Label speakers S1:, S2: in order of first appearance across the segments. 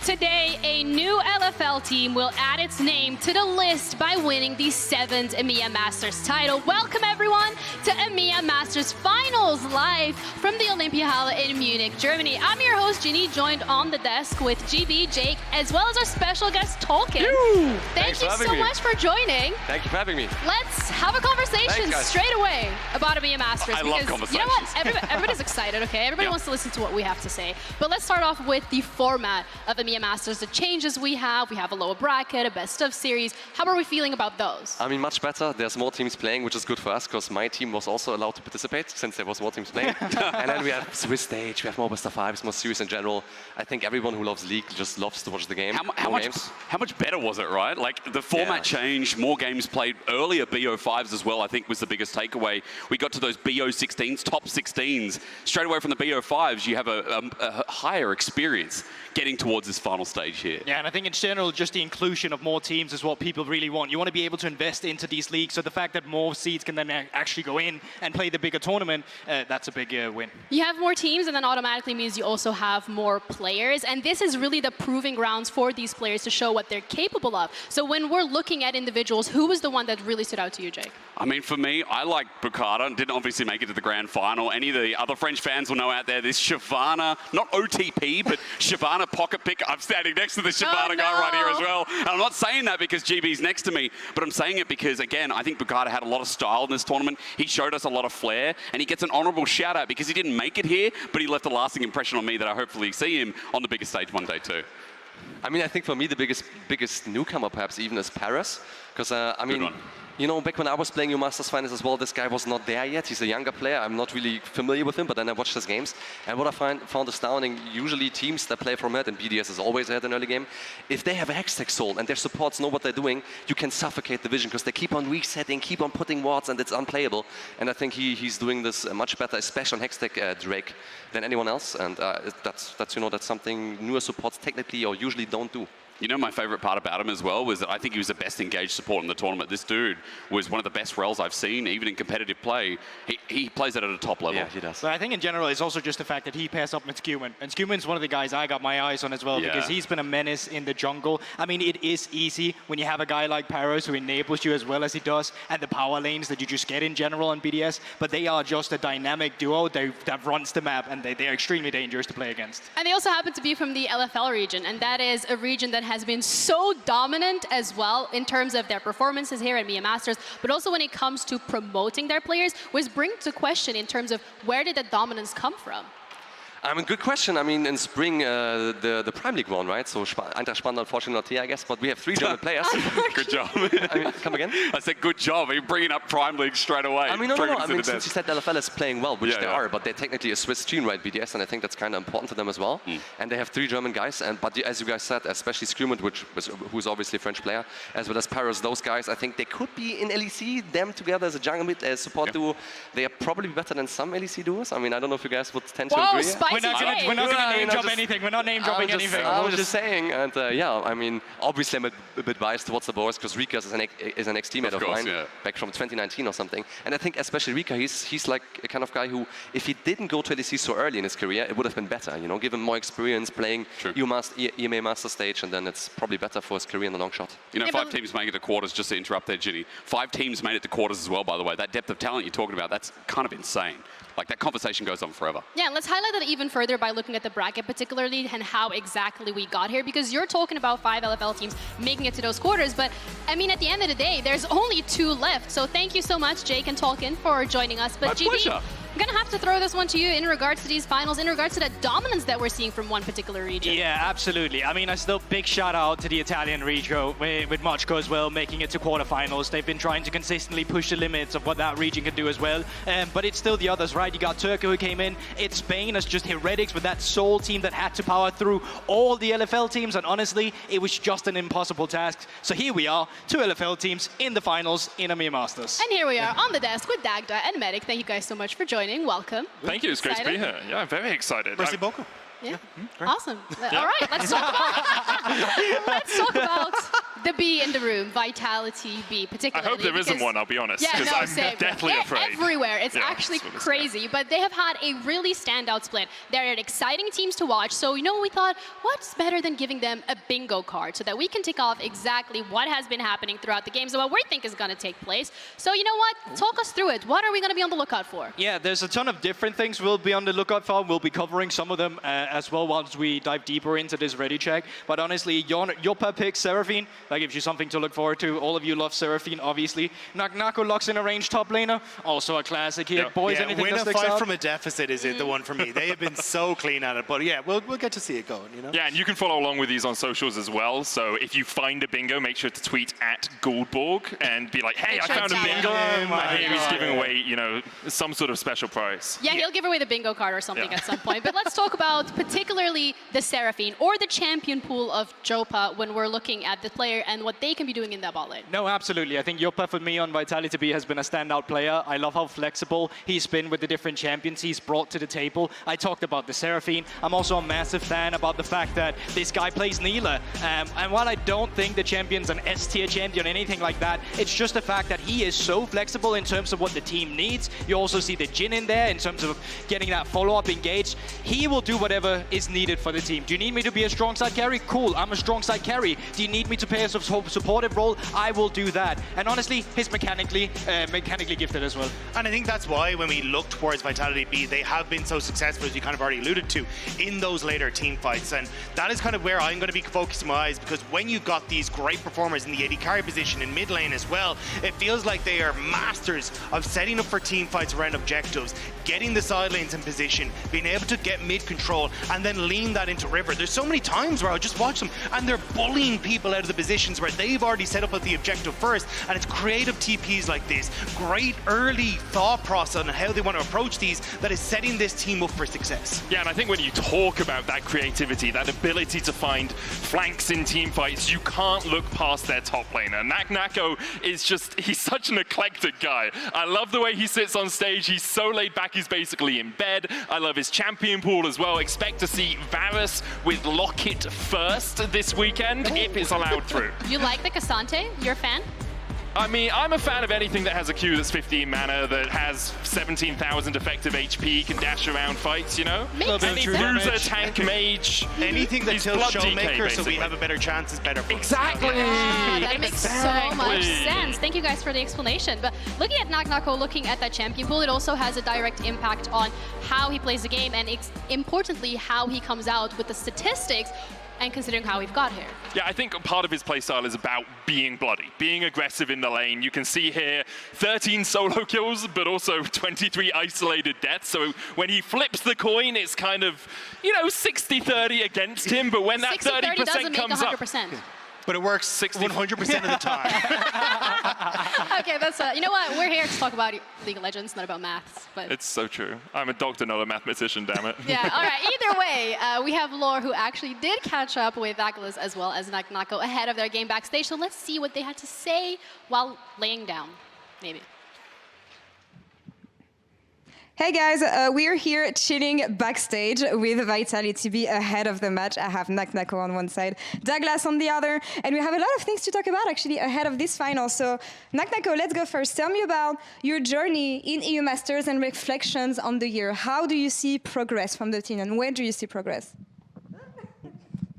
S1: Today, a new LFL team will add its name to the list by winning the 7th EMEA Masters title. Welcome, everyone, to EMEA Masters Finals, live from the Olympiahalle in Munich, Germany. I'm your host, Ginny, joined on the desk with GB, Jake, as well as our special guest, Tolkien. Thank you so much for joining.
S2: Thank you for having me.
S1: Let's have a conversation straight away about EMEA Masters.
S3: I love conversations.
S1: You know what? Everybody's excited, okay? Everybody wants to listen to what we have to say. But let's start off with the format of EMEA Masters, the changes we have. We have a lower bracket, a best of series. How are we feeling about those?
S2: I mean, much better. There's more teams playing, which is good for us, because my team was also allowed to participate, since there was more teams playing. And then we have Swiss stage, we have more best of fives, more series in general. I think everyone who loves League just loves to watch the game.
S3: How much better was it, right? Like, the format changed, more games played earlier. BO5s as well, I think, was the biggest takeaway. We got to those BO16s, top 16s. Straight away from the BO5s, you have a higher experience getting towards this final stage here.
S4: Yeah, and I think in general, just the inclusion of more teams is what people really want. You want to be able to invest into these leagues, so the fact that more seeds can then actually go in and play the bigger tournament, that's a big win.
S1: You have more teams, and then automatically means you also have more players, and this is really the proving grounds for these players to show what they're capable of. So when we're looking at individuals, who was the one that really stood out to you, Jake?
S3: I mean, for me, I like Bukata. Didn't obviously make it to the grand final. Any of the other French fans will know out there, this Shyvana, not OTP, but Shyvana pocket pick. I'm standing next to the Shyvana guy right here as well. And I'm not saying that because GB's next to me, but I'm saying it because, again, I think Bukata had a lot of style in this tournament. He showed us a lot of flair, and he gets an honourable shout out because he didn't make it here, but he left a lasting impression on me that I hopefully see him on the biggest stage one day too.
S2: I mean, I think for me the biggest newcomer perhaps even is Paris, because I mean, you know, back when I was playing EU Masters Finals as well, this guy was not there yet. He's a younger player. I'm not really familiar with him, but then I watched his games. And what I found astounding, usually teams that play from it, and BDS is always ahead in early game, if they have a Hextech soul and their supports know what they're doing, you can suffocate the vision because they keep on resetting, keep on putting wards, and it's unplayable. And I think he's doing this much better, especially on Hextech Drake, than anyone else. And that's something newer supports technically or usually don't do.
S3: You know, my favorite part about him as well was that I think he was the best engaged support in the tournament. This dude was one of the best Rels I've seen, even in competitive play. He plays it at a top level.
S2: Yeah, he does.
S4: But I think in general, it's also just the fact that he pairs up with Scuman. And Scuman's one of the guys I got my eyes on as well, because he's been a menace in the jungle. I mean, it is easy when you have a guy like Paros who enables you as well as he does, and the power lanes that you just get in general on BDS. But they are just a dynamic duo that runs the map, and they are extremely dangerous to play against.
S1: And they also happen to be from the LFL region, and that is a region that has been so dominant as well in terms of their performances here at EMEA Masters, but also when it comes to promoting their players, which brings to question in terms of where did that dominance come from?
S2: I mean, good question. I mean, in spring, the Prime League won, right? So Eintracht Spandau, unfortunately not here, I guess, but we have 3 German players.
S3: Good job.
S2: I mean, come again?
S3: I said good job. You're bringing up Prime League straight away.
S2: I mean, no. I mean, since you said LFL is playing well, which they are, but they're technically a Swiss team, right, BDS, and I think that's kind of important to them as well. And they have 3 German guys, but as you guys said, especially Scuman, who's obviously a French player, as well as Paros, those guys, I think they could be in LEC, them together as a jungle mid, as support duo. They are probably better than some LEC duos. I mean, I don't know if you guys would tend to agree.
S1: Spicy
S4: We're not going to name drop anything. We're not name dropping anything.
S2: I was just saying, and yeah, I mean, obviously I'm a bit biased towards the boys because Rika is an ex-teammate of mine, back from 2019 or something. And I think especially Rika, he's like a kind of guy who, if he didn't go to LEC so early in his career, it would have been better. You know, give him more experience playing EMEA Master stage, and then it's probably better for his career in the long shot.
S3: You know, 5 teams make it to quarters, just to interrupt there, Ginny. 5 teams made it to quarters as well, by the way. That depth of talent you're talking about, that's kind of insane. Like, that conversation goes on forever.
S1: Yeah, let's highlight that even further by looking at the bracket particularly and how exactly we got here, because you're talking about 5 LFL teams making it to those quarters, but I mean, at the end of the day, there's only 2 left. So thank you so much, Jake and Tolkien, for joining us. But
S3: My pleasure.
S1: I'm going to have to throw this one to you in regards to these finals, in regards to the dominance that we're seeing from one particular region.
S4: Yeah, absolutely. I mean, I still big shout out to the Italian region with Mochko as well, making it to quarterfinals. They've been trying to consistently push the limits of what that region can do as well. But it's still the others, right? You got Turkey who came in. It's Spain as just Heretics with that Seoul team that had to power through all the LFL teams. And honestly, it was just an impossible task. So here we are, 2 LFL teams in the finals in EMEA Masters.
S1: And here we are on the desk with Dagda and Medic. Thank you guys so much for joining. Welcome.
S5: Thank you. It's great to be here. Yeah, I'm very excited.
S4: Merci beaucoup.
S1: Yeah. Awesome. All right, let's talk about the B in the room, Vitality.Bee,
S5: I
S1: particularly.
S5: hope there isn't one, I'll be honest,
S1: Yeah,
S5: because
S1: no,
S5: I'm
S1: same.
S5: deathly
S1: They're
S5: afraid.
S1: everywhere. It's
S5: Yeah,
S1: actually
S5: that's what it's
S1: crazy. But they have had a really standout split. They're exciting teams to watch. So, you know, we thought, what's better than giving them a bingo card so that we can tick off exactly what has been happening throughout the games and what we think is going to take place. So, you know what? Talk us through it. What are we going to be on the lookout for?
S4: Yeah, there's a ton of different things we'll be on the lookout for. We'll be covering some of them as well once we dive deeper into this ready check. But honestly, Joppa picks Seraphine. That gives you something to look forward to. All of you love Seraphine, obviously. Nagnako locks in a range top laner. Also a classic here. Boys, anything
S6: win
S4: that
S6: a
S4: sticks
S6: fight
S4: out?
S6: from a deficit is the one for me. They have been so clean at it. But yeah, we'll get to see it going, you know?
S5: Yeah, and you can follow along with these on socials as well. So if you find a bingo, make sure to tweet at Goldborg and be like, hey, I found a bingo. I hear he's giving away, you know, some sort of special prize.
S1: Yeah, he'll give away the bingo card or something at some point. But let's talk about particularly the Seraphine or the champion pool of Joppa when we're looking at the player and what they can be doing in that bot lane.
S4: No, absolutely. I think Joppa for me on Vitality.Bee has been a standout player. I love how flexible he's been with the different champions he's brought to the table. I talked about the Seraphine. I'm also a massive fan about the fact that this guy plays Neela. And while I don't think the champion's an S-tier champion or anything like that, it's just the fact that he is so flexible in terms of what the team needs. You also see the Jhin in there in terms of getting that follow-up engaged. He will do whatever is needed for the team. Do you need me to be a strong side carry? Cool, I'm a strong side carry. Do you need me to play a supportive role? I will do that. And honestly, he's mechanically gifted as well.
S6: And I think that's why when we look towards Vitality.Bee, they have been so successful, as you kind of already alluded to, in those later team fights. And that is kind of where I'm going to be focusing my eyes, because when you've got these great performers in the AD carry position in mid lane as well, it feels like they are masters of setting up for team fights around objectives, getting the side lanes in position, being able to get mid control, and then lean that into river. There's so many times where I'll just watch them and they're bullying people out of the positions where they've already set up at the objective first, and it's creative TPs like this, great early thought process on how they want to approach these, that is setting this team up for success.
S5: Yeah, and I think when you talk about that creativity, that ability to find flanks in team fights, you can't look past their top laner. Nagnako is just, he's such an eclectic guy. I love the way he sits on stage. He's so laid back, he's basically in bed. I love his champion pool as well. Expect to see Varus with Lockett first this weekend, if it's allowed through.
S1: You like the Cassante? You're a fan?
S5: I mean, I'm a fan of anything that has a Q that's 15 mana, that has 17,000 effective HP, can dash around fights, you know?
S1: Makes
S5: Any
S1: sense.
S5: bruiser, tank, mage.
S6: Anything that
S5: He's
S6: tilts
S5: blood
S6: Showmaker
S5: DK,
S6: so we
S5: basically.
S6: have a better chance is better for us.
S5: Exactly.
S1: Yeah, that makes so much
S5: Exactly.
S1: sense. Thank you guys for the explanation. But looking at Nagnako, looking at that champion pool, it also has a direct impact on how he plays the game and importantly, how he comes out with the statistics and considering how we've got here.
S5: Yeah, I think part of his playstyle is about being bloody, being aggressive in the lane. You can see here 13 solo kills, but also 23 isolated deaths. So when he flips the coin, it's kind of, you know, 60-30 against him. But when that
S1: 60-30 doesn't
S5: 30%
S1: make
S5: comes up,
S1: 100%.
S6: But it works 100% of the time.
S1: Okay, that's you know what? We're here to talk about League of Legends, not about maths. But
S5: it's so true. I'm a doctor, not a mathematician, damn it.
S1: yeah, all right. Either way, we have Lore, who actually did catch up with Agilis as well as Nagnako ahead of their game backstage. So let's see what they had to say while laying down, maybe.
S7: Hey guys, we're here chilling backstage with Vitality.Bee ahead of the match. I have Nagnako on one side, Douglas on the other, and we have a lot of things to talk about actually ahead of this final. So Nagnako, let's go first. Tell me about your journey in EU Masters and reflections on the year. How do you see progress from the team and where do you see progress?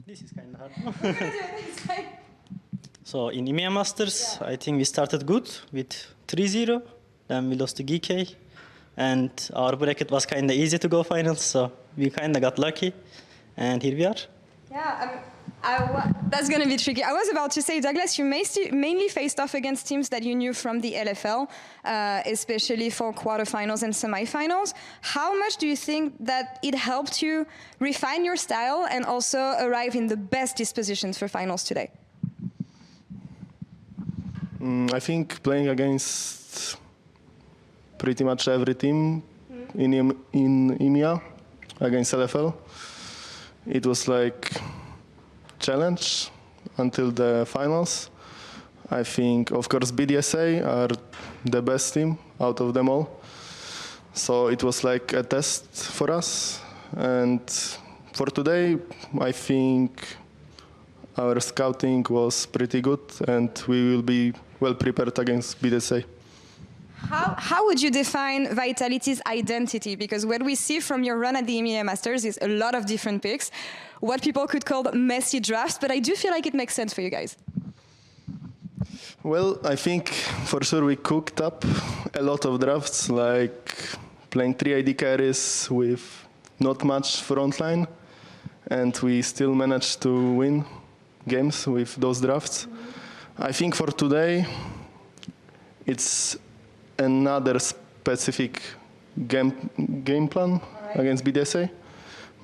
S8: This is kind of hard. So in EMEA Masters, I think we started good with 3-0, then we lost to GK. And our bracket was kind of easy to go finals, so we kind of got lucky, and here we are.
S7: Yeah, that's going to be tricky. I was about to say, Douglas, you mainly faced off against teams that you knew from the LFL, especially for quarterfinals and semifinals. How much do you think that it helped you refine your style and also arrive in the best dispositions for finals today?
S9: I think playing against pretty much every team in EMEA against LFL, it was like challenge until the finals. I think, of course, BDSA are the best team out of them all. So it was like a test for us. And for today, I think our scouting was pretty good, and we will be well prepared against BDSA.
S7: How would you define Vitality's identity? Because what we see from your run at the EMEA Masters is a lot of different picks, what people could call messy drafts, but I do feel like it makes sense for you guys.
S9: Well, I think for sure we cooked up a lot of drafts, like playing 3 ID carries with not much front line, and we still managed to win games with those drafts. I think for today, it's another specific game plan against BDSA,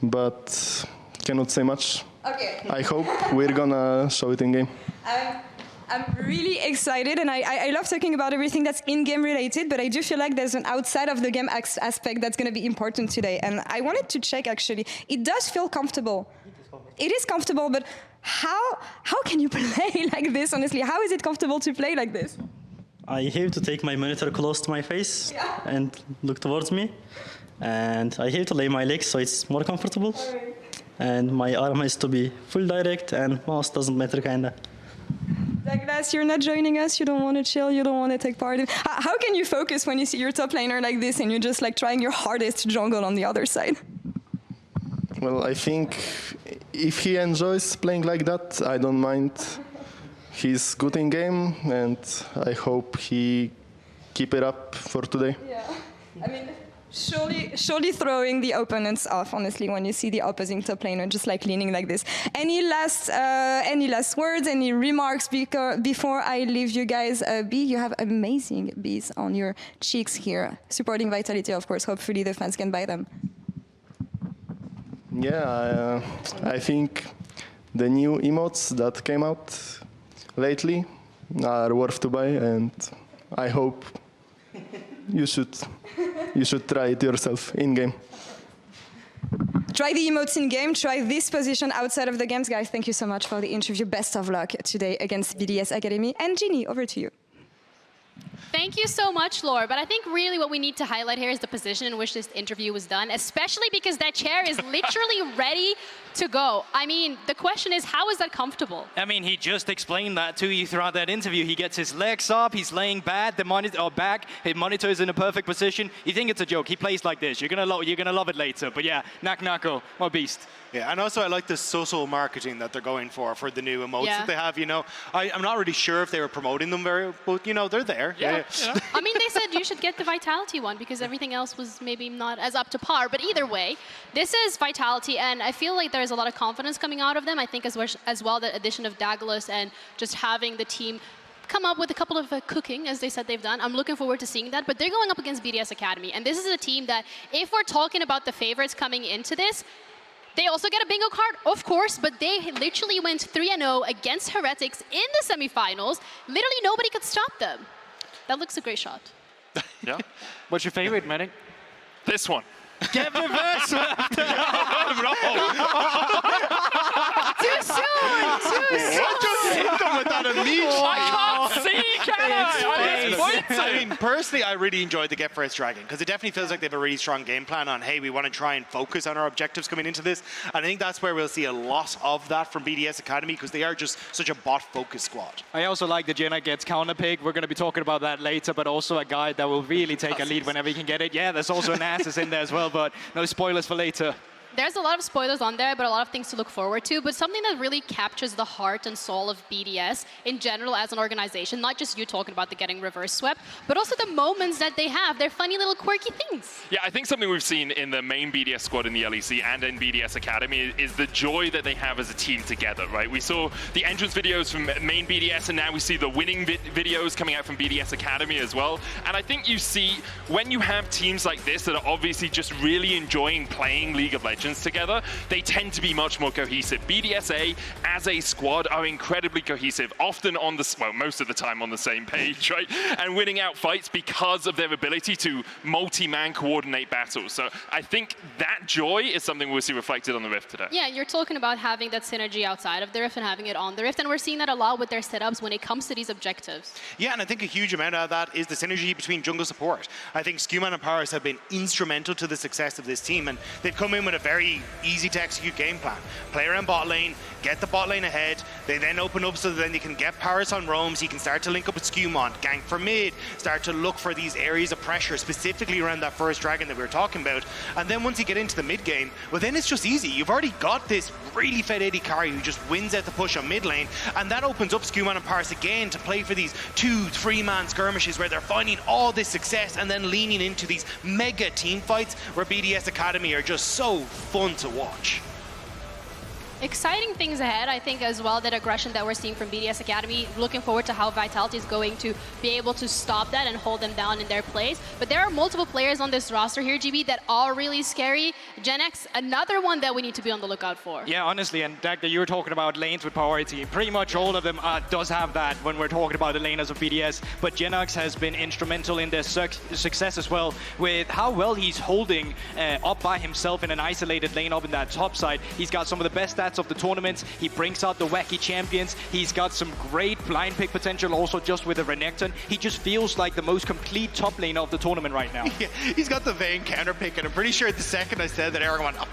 S9: but cannot say much.
S7: Okay.
S9: I hope we're gonna show it in game.
S7: I'm really excited, and I love talking about everything that's in-game related, but I do feel like there's an outside of the game aspect that's going to be important today. And I wanted to check, actually. It does feel comfortable. It is comfortable, but how can you play like this, honestly? How is it comfortable to play like this?
S8: I have to take my monitor close to my face and look towards me. And I have to lay my legs so it's more comfortable. And my arm has to be full direct, and mouse doesn't matter, kinda.
S7: Douglas, you're not joining us, you don't want to chill, you don't want to take part in... How can you focus when you see your top laner like this and you're just like trying your hardest to jungle on the other side?
S9: Well, I think if he enjoys playing like that, I don't mind. He's good in game, and I hope he keep it up for today.
S7: Yeah, I mean... Surely throwing the opponents off, honestly, when you see the opposing top laner just like leaning like this. Any last words, any remarks before I leave you guys? Bee, you have amazing bees on your cheeks here, supporting Vitality, of course. Hopefully the fans can buy them.
S9: Yeah, I think the new emotes that came out lately are worth to buy, and I hope you should try it yourself in-game.
S7: Try the emotes in-game, try this position outside of the games. Guys, thank you so much for the interview. Best of luck today against BDS Academy. And Ginny, over to you.
S1: Thank you so much, Laura. But I think really what we need to highlight here is the position in which this interview was done, especially because that chair is literally ready to go. I mean, the question is, how is that comfortable?
S4: I mean, he just explained that to you throughout that interview. He gets his legs up, he's laying back, his monitor is in a perfect position. You think it's a joke, he plays like this. You're gonna love it later. But yeah, Nako, what a beast.
S6: Yeah, and also I like the social marketing that they're going for the new emotes that they have, you know. I'm not really sure if they were promoting them very, but, you know, they're there.
S1: Yeah. I mean, they said you should get the Vitality one because everything else was maybe not as up to par. But either way, this is Vitality, and I feel like there's a lot of confidence coming out of them. I think as well the addition of Douglas and just having the team come up with a couple of cooking, as they said they've done. I'm looking forward to seeing that. But they're going up against BDS Academy, and this is a team that, if we're talking about the favorites coming into this, they also get a bingo card, of course, but they literally went 3-0 against Heretics in the semifinals. Literally nobody could stop them. That looks a great shot.
S5: Yeah.
S4: What's your favorite, Medic?
S5: This one.
S4: Get reverse swept!
S1: Too soon! Too soon!
S5: I can't see, can I?
S6: I mean, personally, I really enjoyed the Get First Dragon because it definitely feels like they have a really strong game plan on, hey, we want to try and focus on our objectives coming into this. And I think that's where we'll see a lot of that from BDS Academy because they are just such a bot-focused squad.
S4: I also like the Jenna gets counter pick. We're going to be talking about that later, but also a guy that will really take a lead whenever he can get it. Yeah, there's also an Assus in there as well, but no spoilers for later.
S1: There's a lot of spoilers on there, but a lot of things to look forward to. But something that really captures the heart and soul of BDS in general as an organization, not just you talking about the getting reverse swept, but also the moments that they have. They're funny little quirky things.
S5: Yeah, I think something we've seen in the main BDS squad in the LEC and in BDS Academy is the joy that they have as a team together, right? We saw the entrance videos from main BDS, and now we see the winning videos coming out from BDS Academy as well. And I think you see, when you have teams like this that are obviously just really enjoying playing League of Legends together, they tend to be much more cohesive. BDSA as a squad are incredibly cohesive, often on the, well, most of the time on the same page, right? And winning out fights because of their ability to multi-man coordinate battles. So I think that joy is something we'll see reflected on the Rift today.
S1: Yeah, you're talking about having that synergy outside of the Rift and having it on the Rift, and we're seeing that a lot with their setups when it comes to these objectives.
S6: Yeah, and I think a huge amount of that is the synergy between jungle support. I think Skewman and Paris have been instrumental to the success of this team, and they've come in with a very easy to execute game plan. Play around bot lane, get the bot lane ahead, They then open up so that then you can get Paris on roams, you can start to link up with Skewmont, gank for mid, start to look for these areas of pressure, specifically around that first dragon that we were talking about. And then once you get into the mid game, well then it's just easy. You've already got this really fed AD carry who just wins out the push on mid lane, and that opens up Skewmont and Paris again to play for these 2-3 man skirmishes where they're finding all this success and then leaning into these mega team fights where BDS Academy are just so fun to watch.
S1: Exciting things ahead, I think, as well, that aggression that we're seeing from BDS Academy. Looking forward to how Vitality is going to be able to stop that and hold them down in their place. But there are multiple players on this roster here, GB, that are really scary. Gen X, another one that we need to be on the lookout for.
S4: Yeah, honestly, and Dagda, you were talking about lanes with priority. Pretty much all of them does have that when we're talking about the laners of BDS. But Gen X has been instrumental in their success as well, with how well he's holding up by himself in an isolated lane up in that top side. He's got some of the best stats of the tournaments. He brings out the wacky champions. He's got some great blind pick potential also just with the Renekton. He just feels like the most complete top laner of the tournament right now.
S6: Yeah, he's got the Vayne counter pick, and I'm pretty sure the second I said that, Eric went, oh.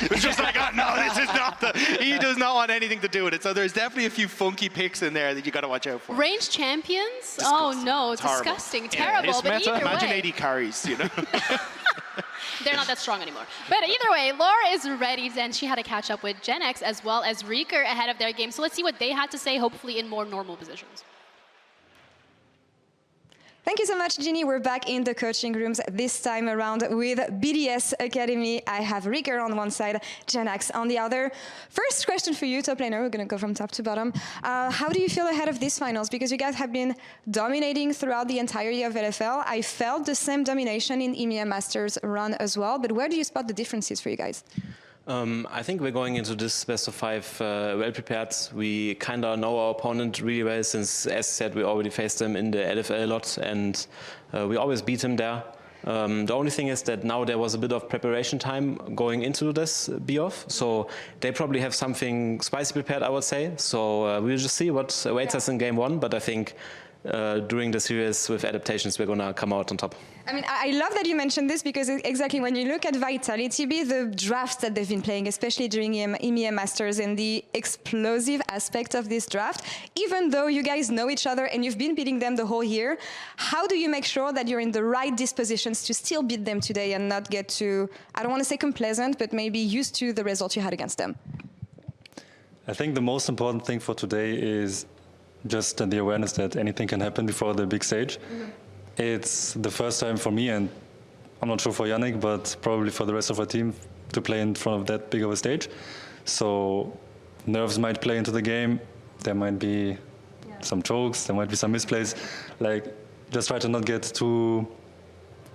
S6: It was just like, oh, no, this is not the... He does not want anything to do with it. So there's definitely a few funky picks in there that you got to watch out for.
S1: Ranged champions? Oh no, disgusting, terrible. But either
S6: Imagine
S1: way.
S6: 80 carries, you know?
S1: They're not that strong anymore. But either way, Laura is ready, and she had to catch up with Gen X as well as FLICKR ahead of their game. So let's see what they had to say, hopefully in more normal positions.
S7: Thank you so much, Ginny. We're back in the coaching rooms this time around with BDS Academy. I have FLICKR on one side, Gen X on the other. First question for you, top laner. We're going to go from top to bottom. How do you feel ahead of these finals? Because you guys have been dominating throughout the entire year of LFL. I felt the same domination in EMEA Masters run as well. But where do you spot the differences for you guys?
S10: I think we're going into this best of 5 well prepared. We kind of know our opponent really well since, as said, we already faced them in the LFL a lot, and we always beat them there. The only thing is that now there was a bit of preparation time going into this BOF, so they probably have something spicy prepared, I would say. So we'll just see what awaits us in game 1, but I think during the series with adaptations, we're going to come out on top.
S7: I mean, I love that you mentioned this because exactly when you look at Vitality.Bee, the drafts that they've been playing, especially during EMEA Masters, and the explosive aspect of this draft, even though you guys know each other and you've been beating them the whole year, how do you make sure that you're in the right dispositions to still beat them today and not get too, I don't want to say complacent, but maybe used to the results you had against them?
S11: I think the most important thing for today is just the awareness that anything can happen before the big stage. Mm-hmm. It's the first time for me, and I'm not sure for Yannick, but probably for the rest of our team, to play in front of that big of a stage. So nerves might play into the game. There might be some chokes, there might be some misplays. Like, just try to not get too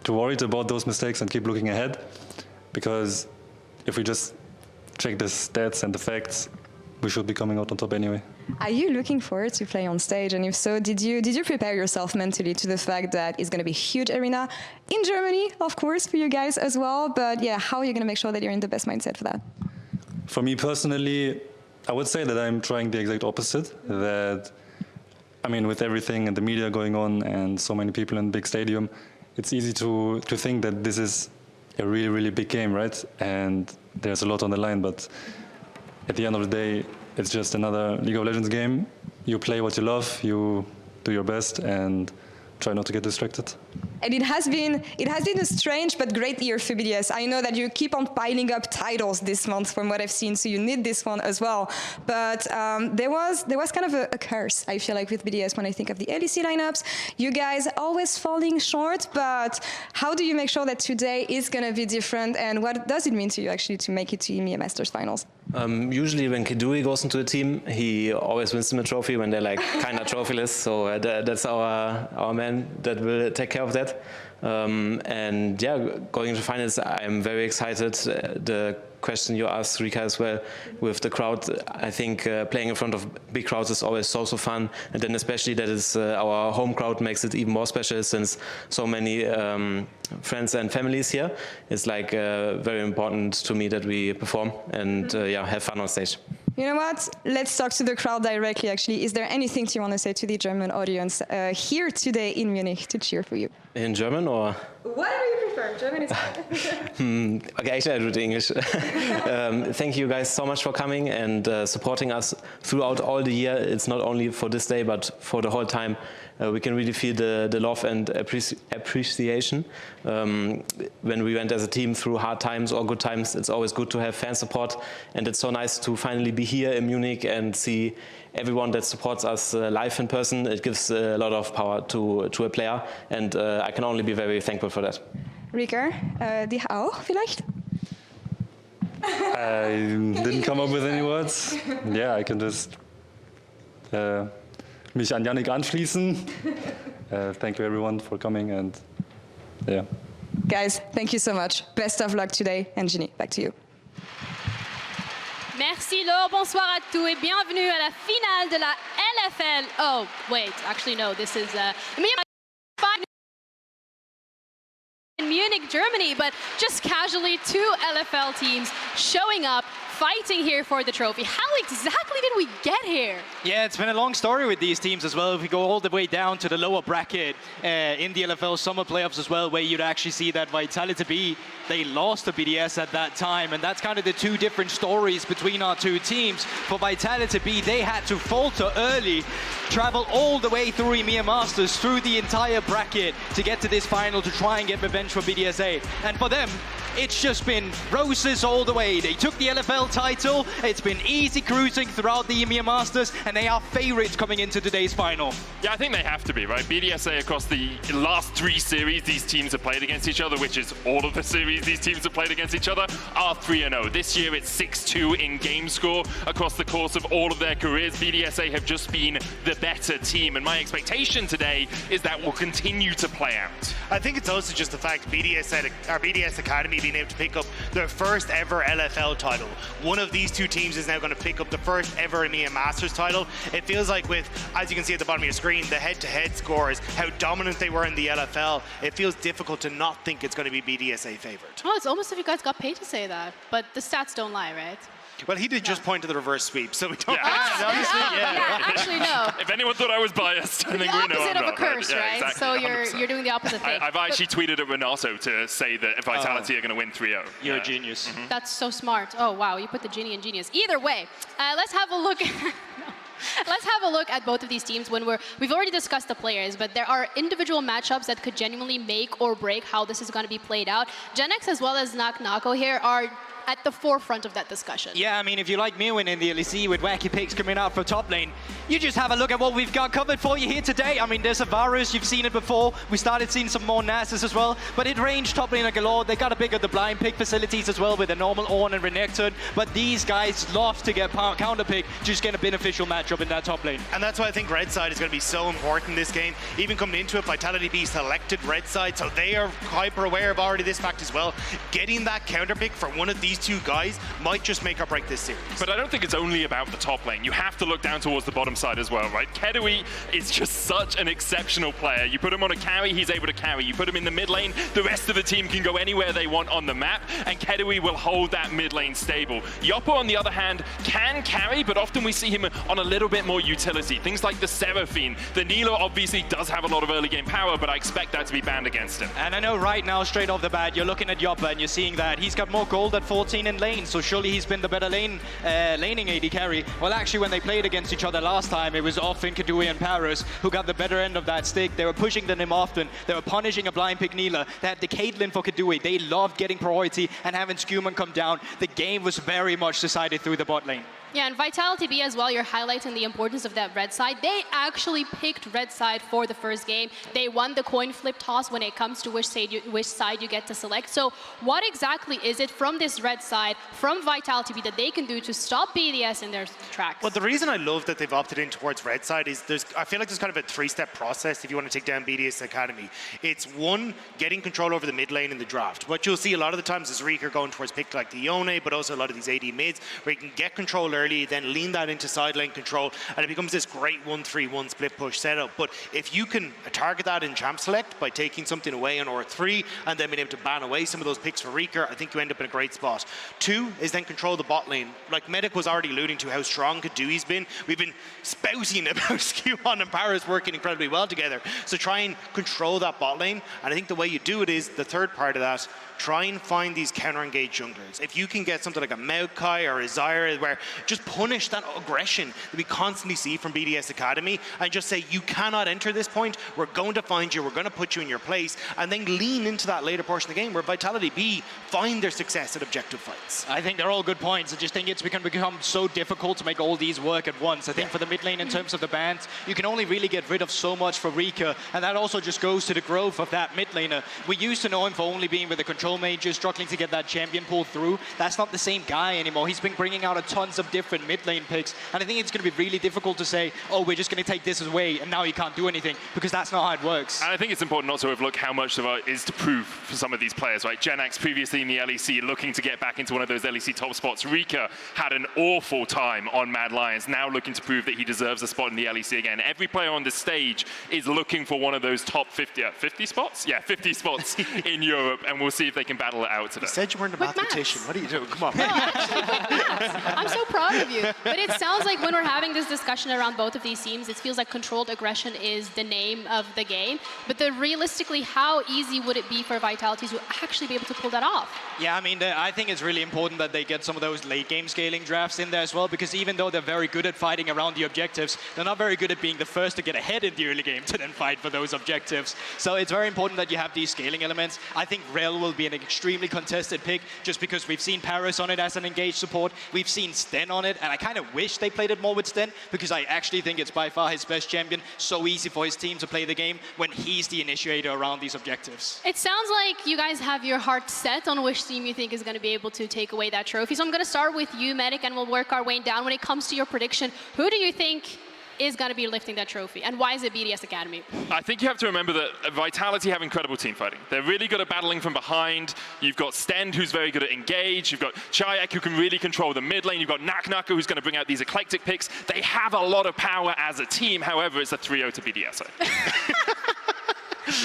S11: worried about those mistakes and keep looking ahead. Because if we just check the stats and the facts, we should be coming out on top anyway.
S7: Are you looking forward to play on stage? And if so, did you prepare yourself mentally to the fact that it's going to be a huge arena in Germany, of course, for you guys as well? But yeah, how are you going to make sure that you're in the best mindset for that?
S11: For me personally, I would say that I'm trying the exact opposite. That, I mean, with everything and the media going on and so many people in the big stadium, it's easy to think that this is a really, really big game, right? And there's a lot on the line, but at the end of the day, it's just another League of Legends game. You play what you love, you do your best, and try not to get distracted.
S7: And it has been a strange but great year for BDS. I know that you keep on piling up titles this month from what I've seen, so you need this one as well. But there was kind of a curse, I feel like, with BDS when I think of the LEC lineups. You guys always falling short, but how do you make sure that today is going to be different, and what does it mean to you actually to make it to EMEA Masters Finals?
S10: Usually when Kidui goes into a team, he always wins them a trophy when they're like kind of trophyless. So that's our man that will take care of that. And yeah, going into finals, I'm very excited. The question you asked, Rika, as well, with the crowd, I think playing in front of big crowds is always so fun. And then especially that is our home crowd makes it even more special, since so many friends and families here. It's like very important to me that we perform and yeah, have fun on stage.
S7: You know what? Let's talk to the crowd directly, actually. Is there anything you want to say to the German audience here today in Munich to cheer for you?
S10: In German or?
S7: Whatever you prefer. prefer? German is fine.
S10: Okay, actually I do it in English. Thank you guys so much for coming and supporting us throughout all the year. It's not only for this day, but for the whole time. We can really feel the love and appreciation. When we went as a team through hard times or good times, it's always good to have fan support. And it's so nice to finally be here in Munich and see everyone that supports us live in person. It gives a lot of power to a player. And I can only be very thankful for that.
S7: Ricker, dich auch vielleicht?
S11: I didn't come up with any words. Yeah, I can just mich an Yannick anschließen. Thank you everyone for coming and yeah.
S7: Guys, thank you so much. Best of luck today. And Ginny, back to you.
S1: Merci Laure, bonsoir à tous et bienvenue à la finale de la LFL. Oh, wait, actually no, this is in Munich, Germany, but just casually 2 LFL teams showing up, fighting here for the trophy. How exactly did we get here?
S4: Yeah, it's been a long story with these teams as well. If we go all the way down to the lower bracket in the LFL summer playoffs as well, where you'd actually see that Vitality.Bee, they lost to BDS at that time, and that's kind of the 2 different stories between our 2 teams. For Vitality.Bee, they had to falter early, travel all the way through EMEA Masters, through the entire bracket to get to this final to try and get revenge for BDSA. And for them, it's just been roses all the way. They took the LFL title, it's been easy cruising throughout the EMEA Masters, and they are favorites coming into today's final.
S5: Yeah, I think they have to be, right? BDSA across the last 3 series these teams have played against each other, which is all of the series these teams have played against each other, are 3-0. This year it's 6-2 in game score across the course of all of their careers. BDSA have just been the better team, and my expectation today is that will continue to play out.
S6: I think it's also just the fact BDS Academy being able to pick up their first ever LFL title. One of these 2 teams is now going to pick up the first ever EMEA Masters title. It feels like with, as you can see at the bottom of your screen, the head-to-head scores, how dominant they were in the LFL, it feels difficult to not think it's going to be BDSA favored.
S1: Oh, it's almost as if you guys got paid to say that, but the stats don't lie, right?
S6: Well, he did just point to the reverse sweep, so we don't.
S1: Actually, no.
S5: If anyone thought I was biased, I think we know I'm not.
S1: The opposite of a curse,
S5: Yeah,
S1: right?
S5: exactly,
S1: So
S5: 100%.
S1: you're doing the opposite thing.
S5: I've actually tweeted at Renato to say that Vitality are going to win 3-0.
S4: You're a genius.
S1: That's so smart. Oh, wow, you put the genie in genius. Either way, let's have a look. Let's have a look at both of these teams when we've already discussed the players, but there are individual matchups that could genuinely make or break how this is going to be played out. Genex as well as Nako here are at the forefront of that discussion.
S4: Yeah, I mean, if you like Mirwin in the LEC with wacky picks coming out for top lane, you just have a look at what we've got covered for you here today. I mean, there's a Varus, you've seen it before. We started seeing some more Nasus as well, but it ranged top lane galore. They got a bigger the blind pick facilities as well with a normal Ornn and Renekton, but these guys love to get counter pick, just get a beneficial matchup in that top lane.
S6: And that's why I think red side is going to be so important in this game. Even coming into it, Vitality.Bee selected red side, so they are hyper aware of already this fact as well. Getting that counter pick for one of these 2 guys might just make or break this series.
S5: But I don't think it's only about the top lane. You have to look down towards the bottom side as well, right? Kedui is just such an exceptional player. You put him on a carry, he's able to carry. You put him in the mid lane, the rest of the team can go anywhere they want on the map, and Kedui will hold that mid lane stable. Yoppo, on the other hand, can carry, but often we see him on a little bit more utility. Things like the Seraphine. The Nilo obviously does have a lot of early game power, but I expect that to be banned against him.
S4: And I know right now, straight off the bat, you're looking at Yoppa and you're seeing that he's got more gold at 14 in lane, so surely he's been the better laning AD carry. Well, actually, when they played against each other last time, it was often Kadui and Paris who got the better end of that stick. They were pushing them often. They were punishing a blind pick Neela. They had the Caitlyn for Kadui. They loved getting priority and having Scuman come down. The game was very much decided through the bot lane.
S1: Yeah, and Vitality.Bee as well, you're highlighting the importance of that red side. They actually picked red side for the first game. They won the coin flip toss when it comes to which side you get to select. So what exactly is it from this red side, from Vitality.Bee, that they can do to stop BDS in their tracks?
S6: Well, the reason I love that they've opted in towards red side is I feel like there's kind of a 3-step process if you want to take down BDS Academy. It's 1, getting control over the mid lane in the draft. What you'll see a lot of the times is Reeker going towards pick like the Yone, but also a lot of these AD mids where you can get control early early, then lean that into side lane control, and it becomes this great 1-3-1 split push setup. But if you can target that in Champ Select by taking something away on R3 and then being able to ban away some of those picks for FLICKR, I think you end up in a great spot. 2 is then control the bot lane. Like Medic was already alluding to how strong Kadui's been. We've been spouting about Skewon and Paris working incredibly well together. So try and control that bot lane, and I think the way you do it is the third part of that. Try and find these counter-engaged junglers. If you can get something like a Maokai or a Zyra where just punish that aggression that we constantly see from BDS Academy and just say, you cannot enter this point, we're going to find you, we're going to put you in your place, and then lean into that later portion of the game where Vitality.Bee find their success at objective fights.
S4: I think they're all good points. I just think it's become so difficult to make all these work at once. I think for the mid lane in terms of the bans, you can only really get rid of so much for FLICKR, and that also just goes to the growth of that mid laner. We used to know him for only being with the control major, struggling to get that champion pulled through. That's not the same guy anymore. He's been bringing out a tons of different mid lane picks, and I think it's going to be really difficult to say, oh, we're just going to take this away and now he can't do anything, because that's not how it works.
S5: And I think it's important not to overlook how much there is to prove for some of these players, right? Genax previously in the LEC looking to get back into one of those LEC top spots. Rika had an awful time on Mad Lions, now looking to prove that he deserves a spot in the LEC again. Every player on this stage is looking for one of those top 50 spots? Yeah, 50 spots in Europe, and we'll see if they can battle it out today.
S6: You said you weren't a mathematician. What are you doing? Come on.
S1: No, actually, with maths. I'm so proud of you. But it sounds like when we're having this discussion around both of these teams, it feels like controlled aggression is the name of the game. But realistically, how easy would it be for Vitality to actually be able to pull that off?
S4: Yeah, I mean, I think it's really important that they get some of those late game scaling drafts in there as well, because even though they're very good at fighting around the objectives, they're not very good at being the first to get ahead in the early game to then fight for those objectives. So it's very important that you have these scaling elements. I think Rel will be an extremely contested pick, just because we've seen Paris on it as an engaged support, we've seen Sten on it, and I kind of wish they played it more with Sten, because I actually think it's by far his best champion. So easy for his team to play the game when he's the initiator around these objectives.
S1: It sounds like you guys have your heart set on which team you think is going to be able to take away that trophy. So I'm going to start with you, Medic, and we'll work our way down. When it comes to your prediction, who do you think is going to be lifting that trophy, and why is it BDS Academy?
S5: I think you have to remember that Vitality have incredible team fighting. They're really good at battling from behind. You've got Stend, who's very good at engage. You've got Chayak, who can really control the mid lane. You've got Naknaka, who's going to bring out these eclectic picks. They have a lot of power as a team. However, it's a 3-0 to BDSA.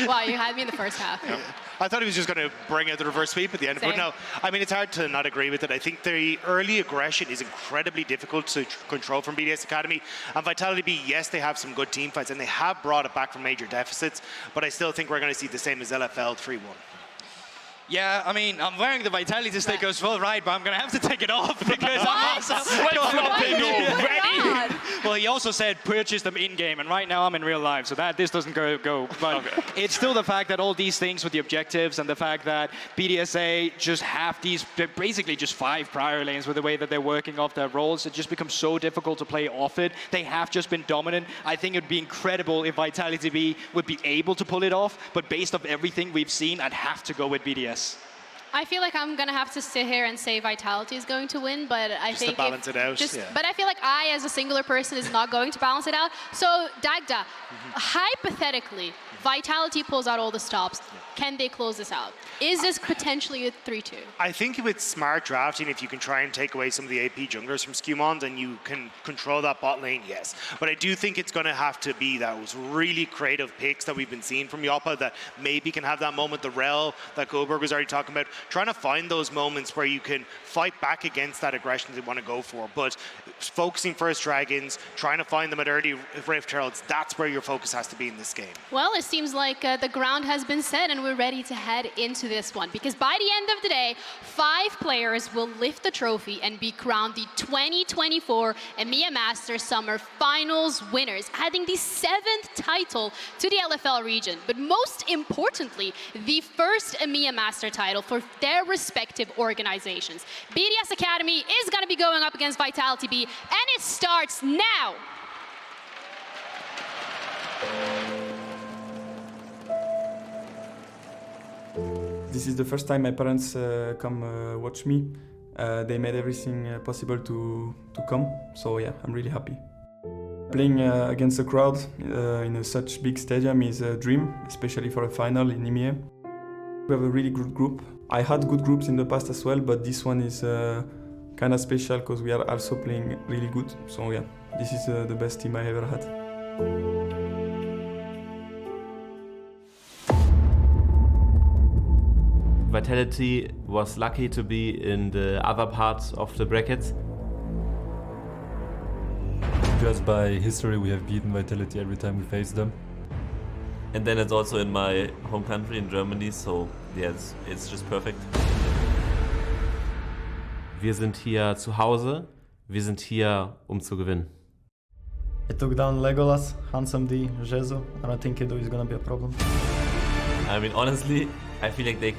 S1: Wow, you had me in the first half.
S6: Yeah. I thought he was just going to bring out the reverse sweep at the end.
S1: Same.
S6: But no, I mean, it's hard to not agree with it. I think the early aggression is incredibly difficult to control from BDS Academy. And Vitality.Bee, yes, they have some good team fights, and they have brought it back from major deficits. But I still think we're going to see the same as LFL 3-1.
S4: Yeah, I mean, I'm wearing the Vitality stick as well, right? But I'm going to have to take it off because I'm also... Well, he also said purchase them in-game, and right now I'm in real life, so this doesn't go. But okay. It's still the fact that all these things with the objectives and the fact that BDSA just have these, they're basically just 5 prior lanes with the way that they're working off their roles. It just becomes so difficult to play off it. They have just been dominant. I think it'd be incredible if Vitality.Bee would be able to pull it off, but based off everything we've seen, I'd have to go with BDS.
S1: I feel like I'm gonna have to sit here and say Vitality is going to win, but I think
S6: to balance it out.
S1: But I feel like I, as a singular person, is not going to balance it out. So Dagda, hypothetically, Vitality pulls out all the stops. Can they close this out? Is this potentially a 3-2?
S6: I think with smart drafting, if you can try and take away some of the AP junglers from Skewmon, then you can control that bot lane, yes. But I do think it's going to have to be those really creative picks that we've been seeing from Yoppa that maybe can have that moment, the Rel that Goldberg was already talking about, trying to find those moments where you can fight back against that aggression they want to go for. But focusing first Dragons, trying to find them at early Rift Heralds, that's where your focus has to be in this game.
S1: Well, it seems like the ground has been set and we're ready to head into this one, because by the end of the day, 5 players will lift the trophy and be crowned the 2024 EMEA Masters Summer Finals winners, adding the 7th title to the LFL region. But most importantly, the first EMEA Master title for their respective organizations. BDS Academy is going to be going up against Vitality.Bee, and it starts now.
S12: This is the first time my parents come watch me. They made everything possible to come, so yeah, I'm really happy. Playing against the crowd in such big stadium is a dream, especially for a final in EMEA. We have a really good group. I had good groups in the past as well, but this one is kind of special because we are also playing really good. So yeah, this is the best team I ever had.
S13: Vitality was lucky to be in the other parts of the brackets.
S11: Just by history, we have beaten Vitality every time we faced them.
S14: And then it's also in my home country, in Germany, so yes, it's just perfect.
S13: Wir sind hier zu Hause, wir sind hier, um zu gewinnen.
S8: I took down Legolas, Handsome D, Jezu. I don't think Edo is gonna be a problem.
S14: I mean, honestly, I feel like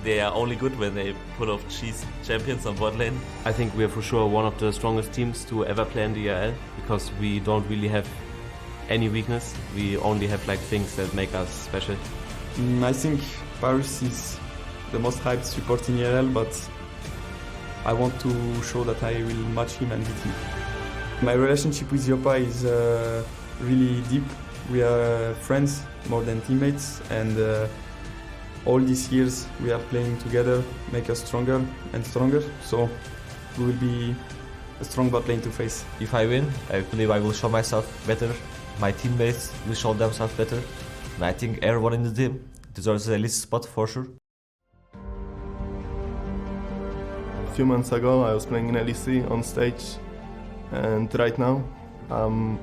S14: they are only good when they pull off cheese champions on bot lane.
S13: I think we are for sure one of the strongest teams to ever play in the ERL because we don't really have any weakness. We only have like things that make us special.
S12: I think Paris is the most hyped support in ERL, but I want to show that I will match him and beat him. My relationship with Yopa is really deep. We are friends more than teammates, and all these years we are playing together make us stronger and stronger. So we will be a strong bot lane to face.
S15: If I win, I believe I will show myself better. My teammates will show themselves better. And I think everyone in the team deserves a list spot for sure.
S9: A few months ago I was playing in LEC on stage, and right now I'm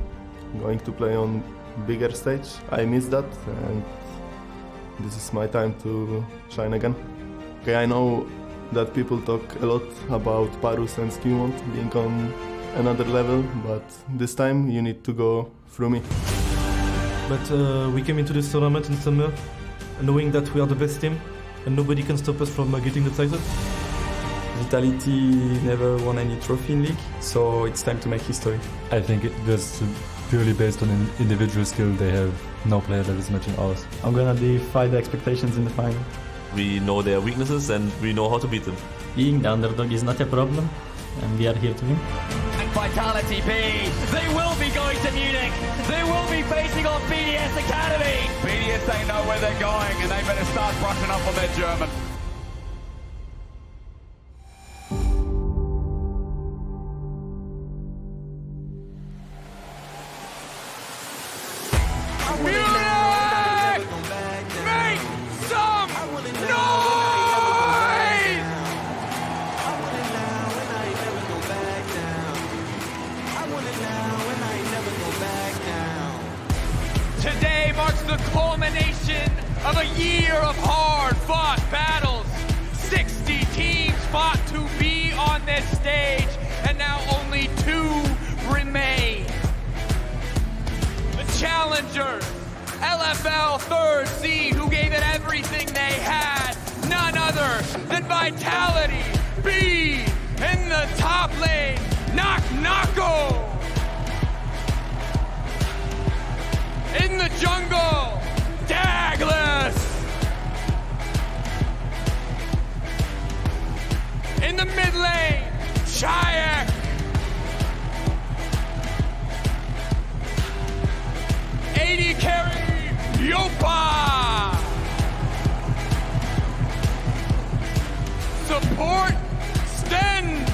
S9: going to play on bigger stage. I miss that, and this is my time to shine again. Okay, I know that people talk a lot about Parus and Skewmont being on another level, but this time you need to go through me.
S16: But we came into this tournament in summer knowing that we are the best team and nobody can stop us from getting the title.
S12: Vitality never won any trophy in League, so it's time to make history.
S11: I think just purely based on individual skill, they have no player that is matching ours.
S8: I'm gonna defy the expectations in the final.
S14: We know their weaknesses and we know how to beat them.
S8: Being the underdog is not a problem, and we are here to win.
S17: Vitality.Bee, they will be going to Munich. They will be facing off BDS Academy.
S3: BDS, they know where they're going and they better start brushing up on their German.
S17: Today marks the culmination of a year of hard-fought battles. 60 teams fought to be on this stage, and now only 2 remain. The challengers, LFL 3rd seed, who gave it everything they had, none other than Vitality.Bee in the top lane, Knocko. In the jungle, Douglas. In the mid lane, Shayak. AD carry, Yopa. Support, Sten.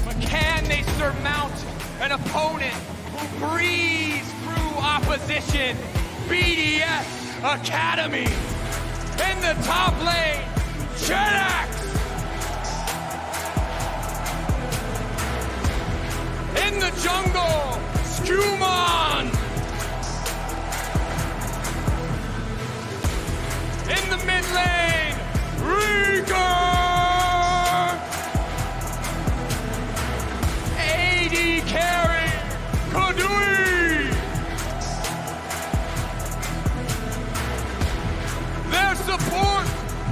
S17: But can they surmount an opponent who breezes through opposition? BDS Academy. In the top lane, Chedax. In the jungle, Skewmont. In the mid lane, Rieger. AD carry, Kadui. Their support,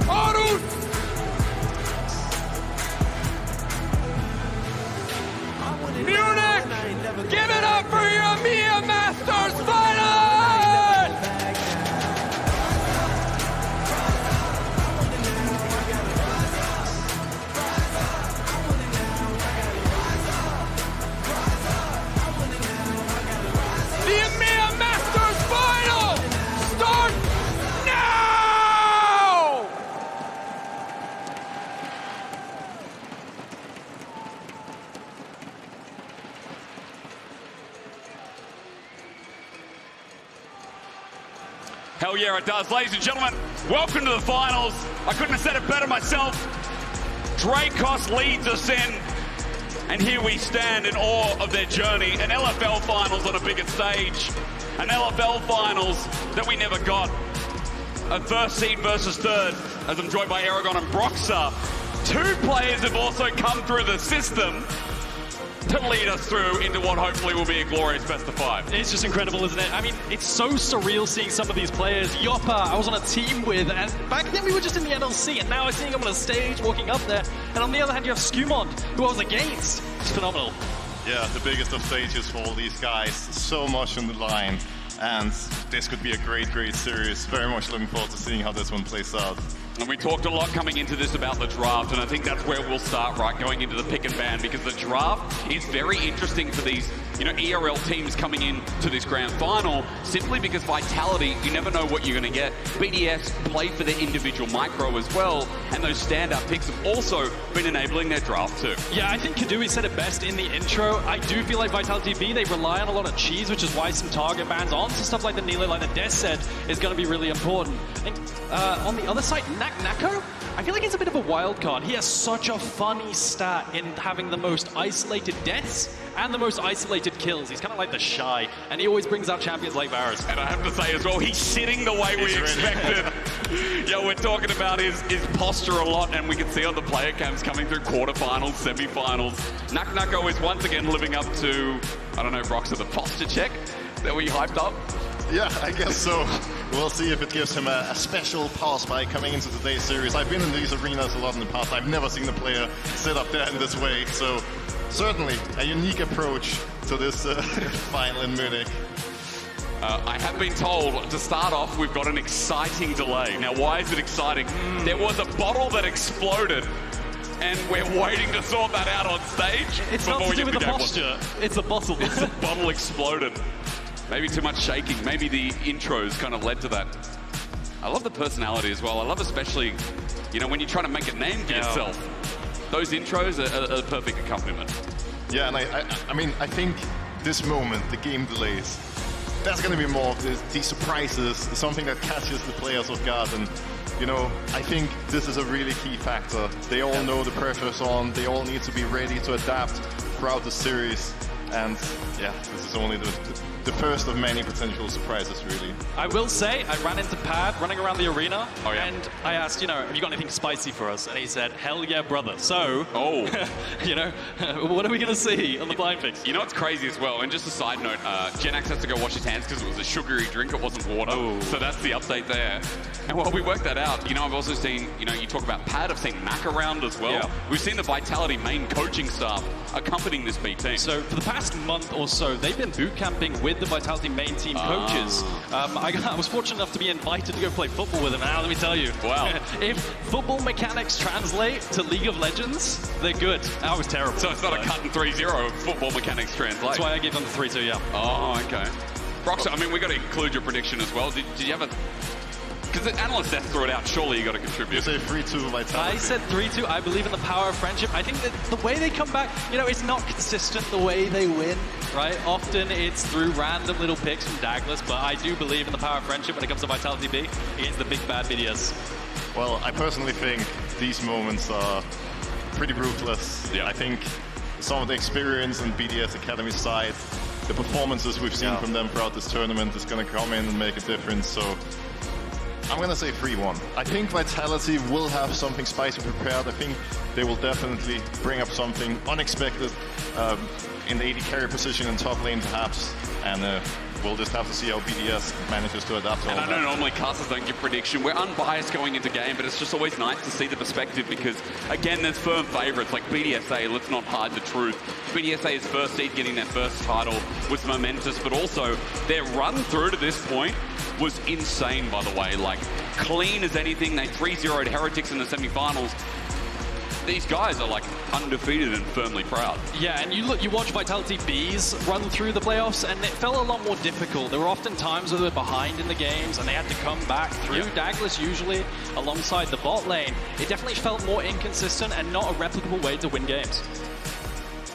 S17: Horus.
S3: Hell yeah, it does. Ladies and gentlemen, welcome to the finals. I couldn't have said it better myself. Dracos leads us in, and here we stand in awe of their journey. An LFL finals on a bigger stage. An LFL finals that we never got. A first seed versus third, as I'm joined by Aragon and Broxer. Two players have also come through the system to lead us through into what hopefully will be a glorious best of five.
S18: It's just incredible, isn't it? I mean, it's so surreal seeing some of these players. Yoppa, I was on a team with, and back then we were just in the NLC, and now I'm seeing him on a stage walking up there. And on the other hand, you have Skumond, who I was against. It's phenomenal.
S19: Yeah, the biggest of stages for all these guys. So much on the line. And this could be a great, great series. Very much looking forward to seeing how this one plays out.
S3: And we talked a lot coming into this about the draft, and I think that's where we'll start, right, going into the pick and ban, because the draft is very interesting for these, ERL teams coming in to this grand final, simply because Vitality, you never know what you're going to get. BDS play for their individual micro as well, and those standout picks have also been enabling their draft too.
S18: Yeah, I think Kadui said it best in the intro. I do feel like Vitality.Bee, they rely on a lot of cheese, which is why some target bans on to stuff like the Nilo, like the Des said, is going to be really important. I think on the other side, Nako, I feel like he's a bit of a wild card. He has such a funny stat in having the most isolated deaths and the most isolated kills. He's kind of like the Shy, and he always brings out champions like Varus.
S3: And I have to say as well, he's sitting the way we expected. Yeah, we're talking about his posture a lot, and we can see on the player cams coming through quarterfinals, semifinals. Nako is once again living up to, I don't know, Broxer, the posture check that we hyped up.
S19: Yeah, I guess so. We'll see if it gives him a special pass by coming into today's series. I've been in these arenas a lot in the past. I've never seen a player sit up there in this way. So certainly a unique approach to this final in Munich.
S3: I have been told, to start off, we've got an exciting delay. Now, why is it exciting? There was a bottle that exploded, and we're waiting to sort that out on stage.
S18: It's not to do with the posture, it's a bottle.
S3: It's a bottle exploded. Maybe too much shaking. Maybe the intros kind of led to that. I love the personality as well. I love especially, when you're trying to make a name for yourself. Those intros are the perfect accompaniment.
S19: Yeah, and I mean, I think this moment, the game delays, there's going to be more of these surprises, something that catches the players off guard. And, I think this is a really key factor. They all know the pressure's on. They all need to be ready to adapt throughout the series. And, yeah, this is only the first of many potential surprises, really.
S18: I will say, I ran into Pad running around the arena, and I asked, have you got anything spicy for us? And he said, hell yeah, brother. So, what are we going to see on the blind picks?
S3: You know what's crazy as well, and just a side note, Genax has to go wash his hands because it was a sugary drink, it wasn't water. So that's the update there. And while we work that out, I've also seen, you talk about Pad, I've seen Mac around as well. Yeah. We've seen the Vitality main coaching staff accompanying this B team.
S18: So for the past month or so, they've been boot camping with the Vitality main team coaches. I was fortunate enough to be invited to go play football with them. Now, let me tell you, if football mechanics translate to League of Legends, they're good. I was terrible.
S3: So it's not a cut and 3-0 football mechanics translate.
S18: That's why I gave them the 3-2, yeah.
S3: Oh, okay. Broxer, I mean, we got to include your prediction as well. Did you have a... Because the analyst Seth threw it out, surely you got to contribute.
S19: You say 3-2 Vitality.
S18: I said 3-2. I believe in the power of friendship. I think that the way they come back, it's not consistent the way they win, right? Often it's through random little picks from Douglas, but I do believe in the power of friendship when it comes to Vitality.Bee against the big bad BDS.
S19: Well, I personally think these moments are pretty ruthless. Yeah. I think some of the experience on BDS Academy side, the performances we've seen from them throughout this tournament is going to come in and make a difference. So I'm going to say 3-1. I think Vitality will have something spicy prepared. I think they will definitely bring up something unexpected in the AD carry position in top lane perhaps. And we'll just have to see how BDS manages to adapt to all
S3: that. And I know normally casters don't give prediction. We're unbiased going into game, but it's just always nice to see the perspective because, again, there's firm favourites like BDSA. Let's not hide the truth. BDSA's first seed getting their first title was momentous, but also their run through to this point was insane, by the way. Like, clean as anything. They 3-0'd Heretics in the semi-finals. These guys are like undefeated and firmly proud.
S18: Yeah, and you watch Vitality.Bee's run through the playoffs, and it felt a lot more difficult. There were often times where they were behind in the games, and they had to come back through. Douglas usually alongside the bot lane. It definitely felt more inconsistent and not a replicable way to win games.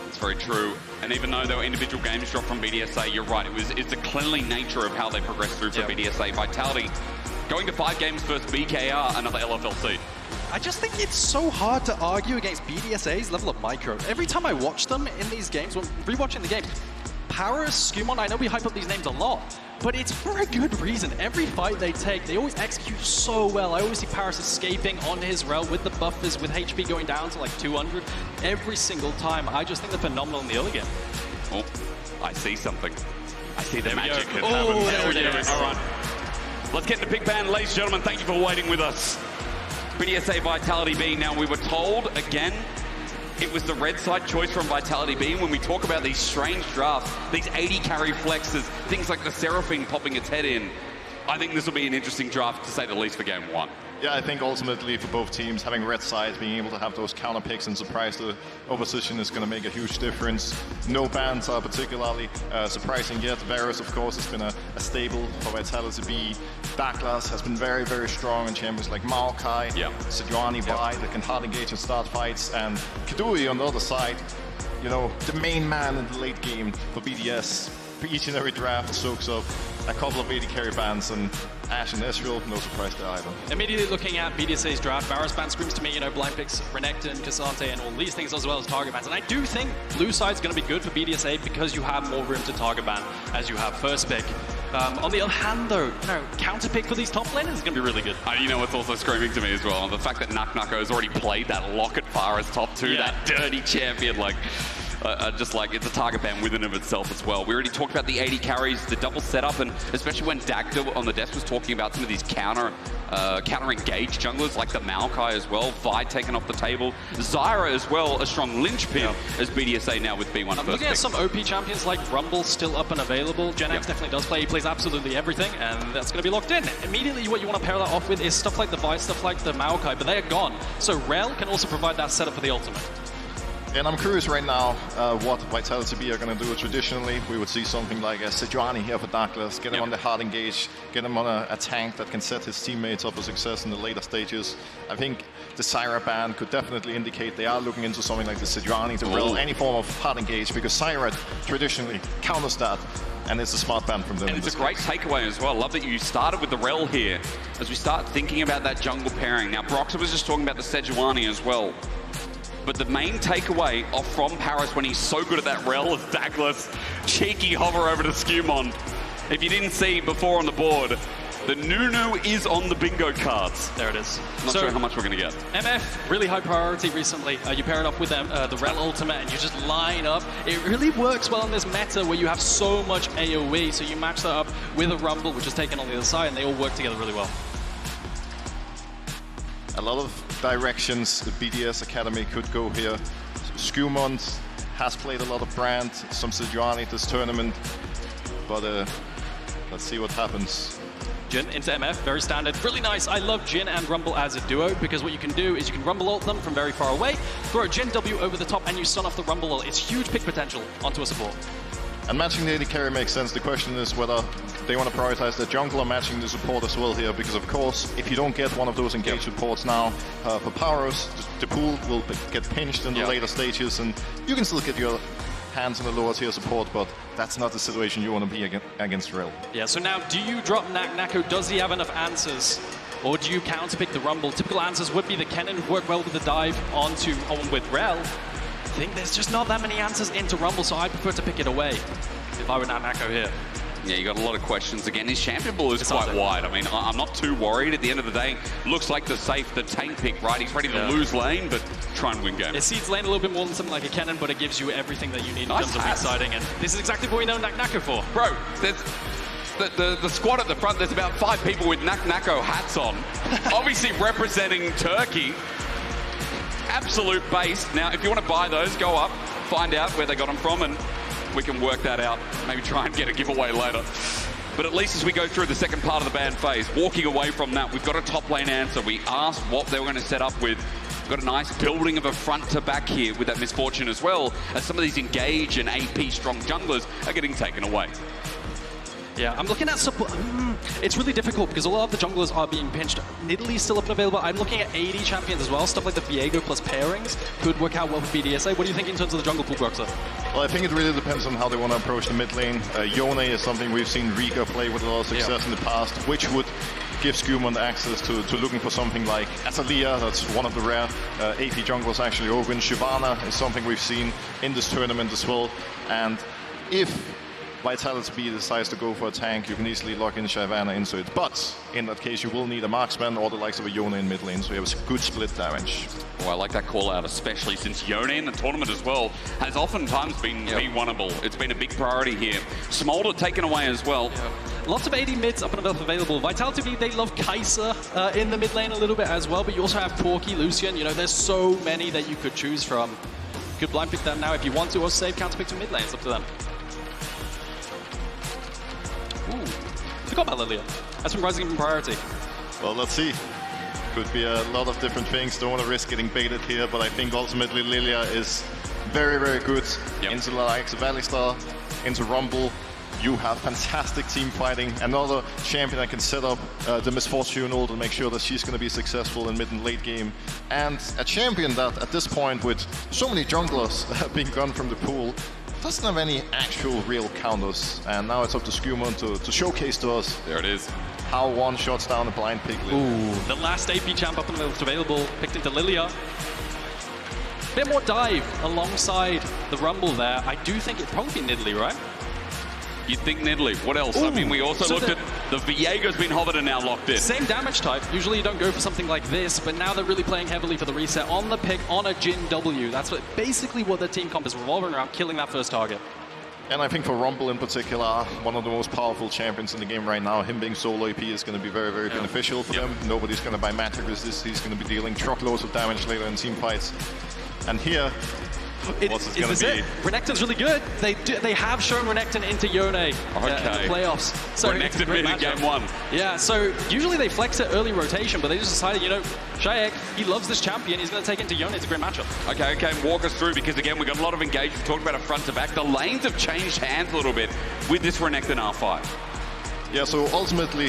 S3: It's very true. And even though there were individual games dropped from BDSA, you're right. It's the cleanly nature of how they progressed through for BDSA. Vitality Going to 5 games versus BKR, another LFL seed.
S20: I just think it's so hard to argue against BDSA's level of micro. Every time I watch them in these games, when rewatching the games, Paris, Skumon, I know we hype up these names a lot, but it's for a good reason. Every fight they take, they always execute so well. I always see Paris escaping on his rel with the buffers, with HP going down to like 200 every single time. I just think they're phenomenal in the early game.
S3: Oh, I see something. I see the magic.
S20: Oh, there it is.
S3: All right. Let's get into Big Band, ladies and gentlemen. Thank you for waiting with us. BDSA Vitality.Bee. Now, we were told, again, it was the red side choice from Vitality.Bee. When we talk about these strange drafts, these 80 carry flexes, things like the Seraphine popping its head in, I think this will be an interesting draft, to say the least, for game 1.
S19: Yeah, I think ultimately for both teams, having red sides, being able to have those counter picks and surprise the opposition is going to make a huge difference. No bans are particularly surprising yet. Varus, of course, has been a staple for Vitality.Bee. Backlash has been very, very strong in champions like Maokai, Sejuani, Vi, that can hard engage and start fights, and Kidui on the other side, you know, the main man in the late game for BDS. For each and every draft soaks up a couple of 80 carry bans, and Ash and Ezreal, no surprise there either.
S20: Immediately looking at BDSA's draft, Varus ban screams to me, you know, blind picks, Renekton, Cassante, and all these things, as well as target bans. And I do think blue side's going to be good for BDSA because you have more room to target ban as you have first pick. On the other hand, though, you know, counter pick for these top laners is going to be really good.
S3: You know what's also screaming to me as well? The fact that Naknako has already played that Locket Fire as top 2, that dirty champion, like... just like it's a target ban within of itself as well. We already talked about the 80 carries, the double setup, and especially when Dagda on the desk was talking about some of these counter engaged junglers like the Maokai as well. Vi taken off the table. Zyra as well, a strong linchpin as BDSA now with B1
S20: I'm looking at some OP champions like Rumble still up and available. Gen X definitely does play. He plays absolutely everything, and that's going to be locked in. Immediately, what you want to pair that off with is stuff like the Vi, stuff like the Maokai, but they are gone. So Rel can also provide that setup for the ultimate.
S19: And I'm curious right now what Vitality.Bee are going to do. Traditionally, we would see something like a Sejuani here for Darkless, get him on the hard engage, get him on a tank that can set his teammates up for success in the later stages. I think the Zyra ban could definitely indicate they are looking into something like the Sejuani to roll any form of hard engage, because Zyra traditionally counters that, and it's a smart ban from them.
S3: And it's a great takeaway as well. Love that you started with the Rel here as we start thinking about that jungle pairing. Now, Brox was just talking about the Sejuani as well. But the main takeaway from Paris when he's so good at that Rel is Douglas cheeky hover over to Skumon. If you didn't see before on the board, the Nunu is on the bingo cards.
S20: There it is.
S3: Not sure how much we're going to get.
S20: MF, really high priority recently. You pair it up with the Rel ultimate and you just line up. It really works well in this meta where you have so much AoE, so you match that up with a Rumble, which is taken on the other side, and they all work together really well.
S19: A lot of directions the BDS Academy could go here. Skumon has played a lot of Brand, some Sejuani this tournament, but let's see what happens.
S20: Jhin into MF, very standard, really nice. I love Jhin and Rumble as a duo because what you can do is you can Rumble ult them from very far away, throw a Jhin W over the top, and you stun off the Rumble ult. It's huge pick potential onto a support.
S19: And matching the AD carry makes sense. The question is whether they want to prioritize the jungle or matching the support as well here, because of course, if you don't get one of those engaged supports now for Powerhouse, the pool will get pinched in the later stages, and you can still get your hands on the lower tier support, but that's not the situation you want to be against Rel.
S20: Yeah, so now do you drop Nako? Does he have enough answers? Or do you counterpick the Rumble? Typical answers would be the Kennen work well with the dive on with Rel. I think there's just not that many answers into Rumble, so I prefer to pick it away if I were Nako here.
S3: Yeah, you got a lot of questions. Again, his champion pool is quite wide. I mean, I'm not too worried. At the end of the day, looks like the tank pick, right? He's ready to lose lane, but try and win game.
S20: It seeds lane a little bit more than something like a Kennen, but it gives you everything that you need in terms of weak-siding, and this is exactly what we know Nako for.
S3: Bro, there's the squad at the front, there's about 5 people with Nako hats on, obviously representing Turkey. Absolute base. Now, if you want to buy those, go up, find out where they got them from, and we can work that out. Maybe try and get a giveaway later. But at least as we go through the second part of the ban phase, walking away from that, we've got a top lane answer. We asked what they were going to set up with. We've got a nice building of a front to back here with that misfortune as well, as some of these engage and AP strong junglers are getting taken away.
S20: Yeah, I'm looking at support. It's really difficult because a lot of the junglers are being pinched. Nidalee still up and available. I'm looking at AD champions as well. Stuff like the Viego plus pairings could work out well for BDSA. What do you think in terms of the jungle pool, Broxer?
S19: Well, I think it really depends on how they want to approach the mid lane. Yone is something we've seen Riga play with a lot of success in the past, which would give Skumon access to looking for something like Azalea. That's one of the rare AP junglers actually open. Shyvana is something we've seen in this tournament as well. And if Vitality.Bee decides to go for a tank, you can easily lock in Shyvana into it. But in that case, you will need a marksman or the likes of a Yone in mid lane, so you have a good split damage.
S3: Oh, I like that call out, especially since Yone in the tournament as well has oftentimes been winnable. It's been a big priority here. Smolder taken away as well.
S20: Lots of AD mids up and above available. Vitality.Bee, they love Kai'Sa in the mid lane a little bit as well, but you also have Porky, Lucian. You know, there's so many that you could choose from. You could blind pick them now if you want to, or save counter pick to mid lane. It's up to them. Ooh, forgot about Lilia. That's been rising in priority.
S19: Well, let's see. Could be a lot of different things. Don't want to risk getting baited here, but I think ultimately Lilia is very, very good into the likes of Alistar, into Rumble. You have fantastic team fighting. Another champion that can set up the Misfortune ult and make sure that she's going to be successful in mid and late game. And a champion that at this point, with so many junglers being gone from the pool, doesn't have any actual real counters. And now it's up to Skumon to showcase to us.
S3: There it is.
S19: How one shots down a blind piglet.
S20: Ooh, the last AP champ up and available, picked into Lilia. Bit more dive alongside the Rumble there. I do think it'd probably be Nidalee, right?
S3: You'd think Nidalee. What else?
S20: Ooh,
S3: I mean, we also looked at the Viego's been hovered and now locked in.
S20: Same damage type. Usually you don't go for something like this, but now they're really playing heavily for the reset on the pick on a Jhin W. That's basically what their team comp is revolving around, killing that first target.
S19: And I think for Rumble in particular, one of the most powerful champions in the game right now, him being solo AP is going to be very, very beneficial for them. Nobody's going to buy magic resist. He's going to be dealing truckloads of damage later in team fights. And here, what's it going to be?
S20: Renekton's really good. They have shown Renekton into Yone in the playoffs. So
S3: Renekton mid in game one.
S20: Yeah, so usually they flex it early rotation, but they just decided, you know, Shayak, he loves this champion. He's going to take it into Yone. It's a great matchup.
S3: Okay, walk us through, because again, we've got a lot of engagement. We've talked about it front to back. The lanes have changed hands a little bit with this Renekton R5.
S19: Yeah, so ultimately,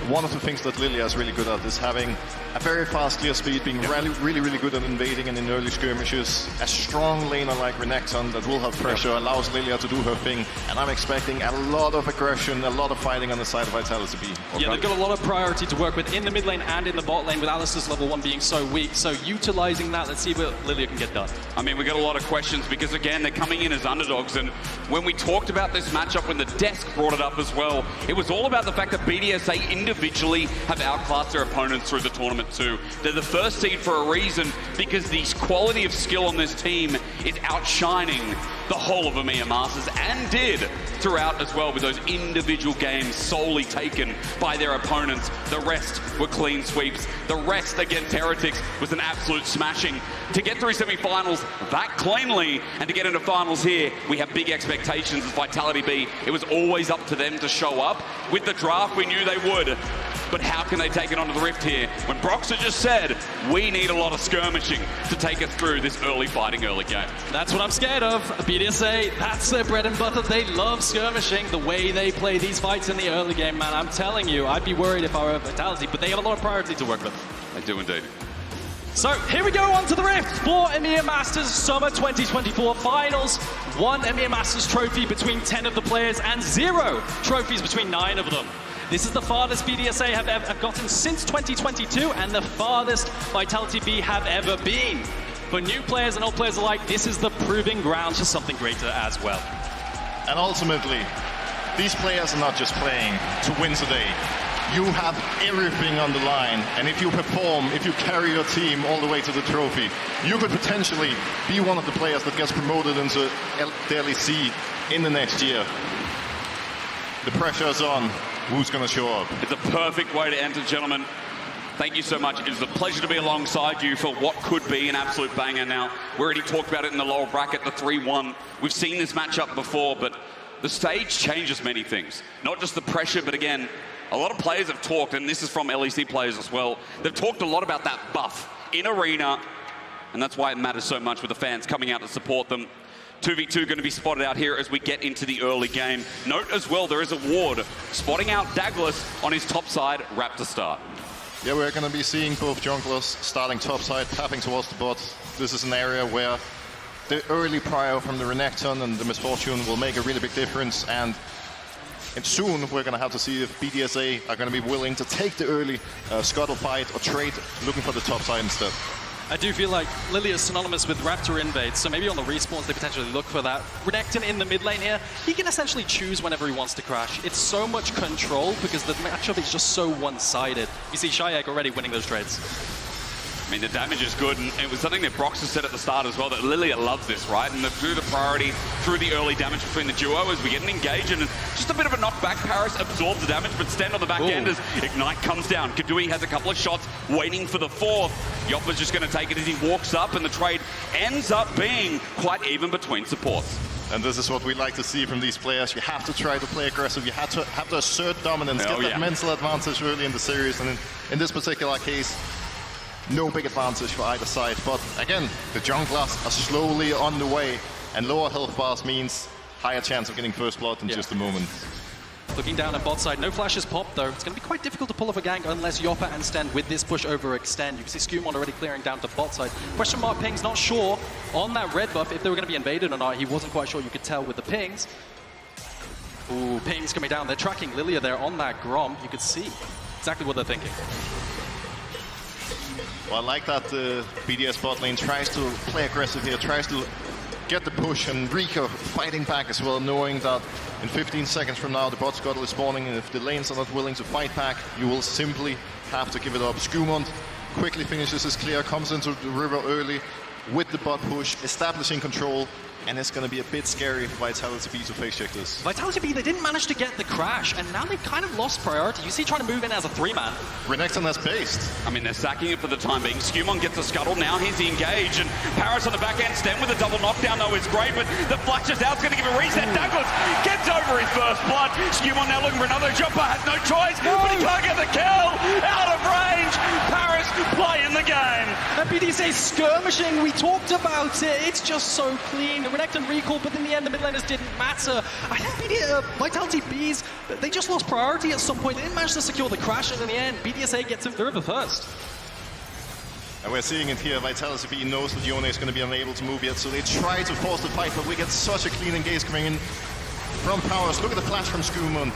S19: one of the things that Lilia is really good at is having a very fast clear speed, being really good at invading and in early skirmishes. A strong laner like Renekton that will have pressure, allows Lilia to do her thing, and I'm expecting a lot of aggression, a lot of fighting on the side of Vitality.Bee.
S20: Yeah, they've got a lot of priority to work with in the mid lane and in the bot lane, with Alistar's level 1 being so weak. So utilizing that, let's see what Lilia can get done.
S3: I mean, we got a lot of questions because, again, they're coming in as underdogs. And when we talked about this matchup, when the desk brought it up as well, it was all about the fact that BDSA individually have outclassed their opponents through the tournament too. They're the first seed for a reason, because the quality of skill on this team is outshining the whole of EMEA Masters, and did throughout as well, with those individual games solely taken by their opponents. The rest were clean sweeps. The rest against Heretics was an absolute smashing. To get through semi-finals that cleanly and to get into finals here, we have big expectations as Vitality.Bee. It was always up to them to show up. With the draft, we knew they would. But how can they take it onto the Rift here when Broxer just said, we need a lot of skirmishing to take us through this early fighting early game?
S20: That's what I'm scared of. BDSA, that's their bread and butter. They love skirmishing, the way they play these fights in the early game, man. I'm telling you, I'd be worried if I were Vitality, but they have a lot of priority to work with.
S3: They do indeed.
S20: So here we go on to the Rift for EMEA Masters Summer 2024 Finals. 1 EMEA Masters trophy between 10 of the players and 0 trophies between 9 of them. This is the farthest BDSA have gotten since 2022, and the farthest Vitality.Bee have ever been. For new players and old players alike, this is the proving grounds for something greater as well.
S19: And ultimately, these players are not just playing to win today. You have everything on the line, and if you perform, if you carry your team all the way to the trophy, you could potentially be one of the players that gets promoted into the LEC in the next year. The pressure is on. Who's going to show up?
S3: It's a perfect way to enter, gentlemen. Thank you so much. It is a pleasure to be alongside you for what could be an absolute banger. Now, we already talked about it in the lower bracket, the 3-1. We've seen this matchup before, but the stage changes many things. Not just the pressure, but again, a lot of players have talked, and this is from LEC players as well. They've talked a lot about that buff in arena, and that's why it matters so much with the fans coming out to support them. 2v2 going to be spotted out here as we get into the early game. Note as well, there is a ward spotting out Douglas on his top side, Raptor start.
S19: Yeah, we're going to be seeing both junglers starting top side, tapping towards the bot. This is an area where the early prior from the Renekton and the Misfortune will make a really big difference. And And soon we're going to have to see if BDSA are going to be willing to take the early scuttle fight or trade, looking for the top side instead.
S20: I do feel like Lily is synonymous with Raptor invades, so maybe on the respawns they potentially look for that. Renekton in the mid lane here, he can essentially choose whenever he wants to crash. It's so much control because the matchup is just so one-sided. You see Shayak already winning those trades.
S3: I mean, the damage is good, and it was something that Brox has said at the start as well, that Lilia loves this, right? And through the priority, through the early damage between the duo, as we get an engage, and just a bit of a knockback. Paris absorbs the damage, but stand on the back end as Ignite comes down. Kadui has a couple of shots, waiting for the fourth. Yoppa's just going to take it as he walks up, and the trade ends up being quite even between supports.
S19: And this is what we like to see from these players. You have to try to play aggressive. You have to assert dominance, get that mental advantage early in the series. And in this particular case, no big advantage for either side. But again, the junglers are slowly on the way. And lower health bars means higher chance of getting first blood in just a moment.
S20: Looking down at bot side, no flashes popped though. It's going to be quite difficult to pull off a gank unless Yoppa and Sten with this push overextend. You can see Skumon already clearing down to bot side. Question mark pings, not sure on that red buff if they were going to be invaded or not. He wasn't quite sure, you could tell with the pings. Ooh, pings coming down. They're tracking Lilia there on that Grom. You could see exactly what they're thinking.
S19: Well, I like that BDS bot lane tries to play aggressive here, tries to get the push, and Rika fighting back as well, knowing that in 15 seconds from now the bot scuttle is spawning, and if the lanes are not willing to fight back, you will simply have to give it up. Skumon quickly finishes his clear, comes into the river early with the bot push, establishing control, and it's going to be a bit scary for Vitality.Bee to face check this.
S20: Vitality.Bee, they didn't manage to get the crash, and now they've kind of lost priority. You see trying to move in as a 3-man.
S19: Renekton has based.
S3: I mean, they're sacking it for the time being. Skumon gets a scuttle, now he's the engage, and Paris on the back end. Sten with a double knockdown, though, is great, but the flash is out, it's going to give a reset. Douglas gets over his first blood. Skumon now looking for another. Joppa has no choice, but he can't get the kill. Out of range. Paris playing the game.
S20: And BDSA skirmishing, we talked about it. It's just so clean. Renekton recall, but in the end, the mid laners didn't matter. I think Vitality.Bees, they just lost priority at some point. They didn't manage to secure the crash, and in the end, BDSA gets him through the first.
S19: And we're seeing it here. Vitality.Bee knows that Yone is going to be unable to move yet, so they try to force the fight, but we get such a clean engage coming in from Powers. Look at the flash from Skumon.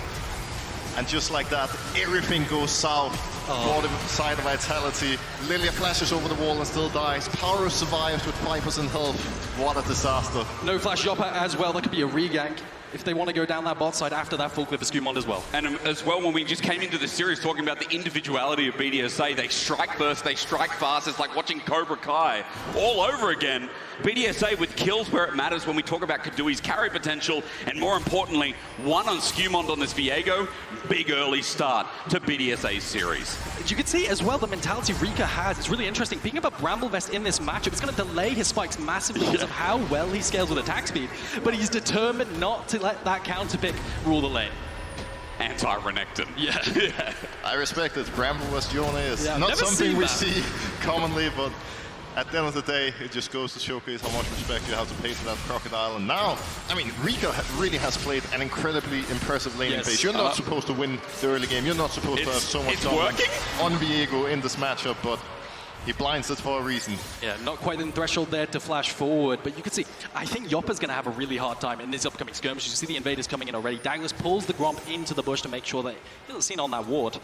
S19: And just like that, everything goes south for the side of Vitality. Lilia flashes over the wall and still dies. Power survives with 5% health. What a disaster.
S20: No flash Yoppa as well. That could be a regank if they want to go down that bot side after that full clip of Skumon as well.
S3: And as well, when we just came into the series talking about the individuality of BDSA, they strike first, they strike fast. It's like watching Cobra Kai all over again. BDSA with kills where it matters when we talk about Kadui's carry potential, and more importantly, one on Skumon on this Viego. Big early start to BDSA's series.
S20: You can see as well the mentality Rika has. It's really interesting. Picking up a Bramblevest in this matchup, it's going to delay his spikes massively because of how well he scales with attack speed. But he's determined not to let that counter pick rule the lane.
S3: Anti-Renekton.
S20: Yeah.
S19: I respect it. Bramblevest Yone is not something we see commonly, but at the end of the day, it just goes to showcase how much respect you have to pay to that Crocodile. And now, I mean, Rika really has played an incredibly impressive laning phase. You're not supposed to win the early game. You're not supposed to have so much dominance on Viego in this matchup, but he blinds it for a reason.
S20: Yeah, not quite in threshold there to flash forward, but you can see, I think Yoppa's going to have a really hard time in this upcoming skirmish. You see the invaders coming in already. Douglas pulls the Gromp into the bush to make sure that he doesn't see on that ward.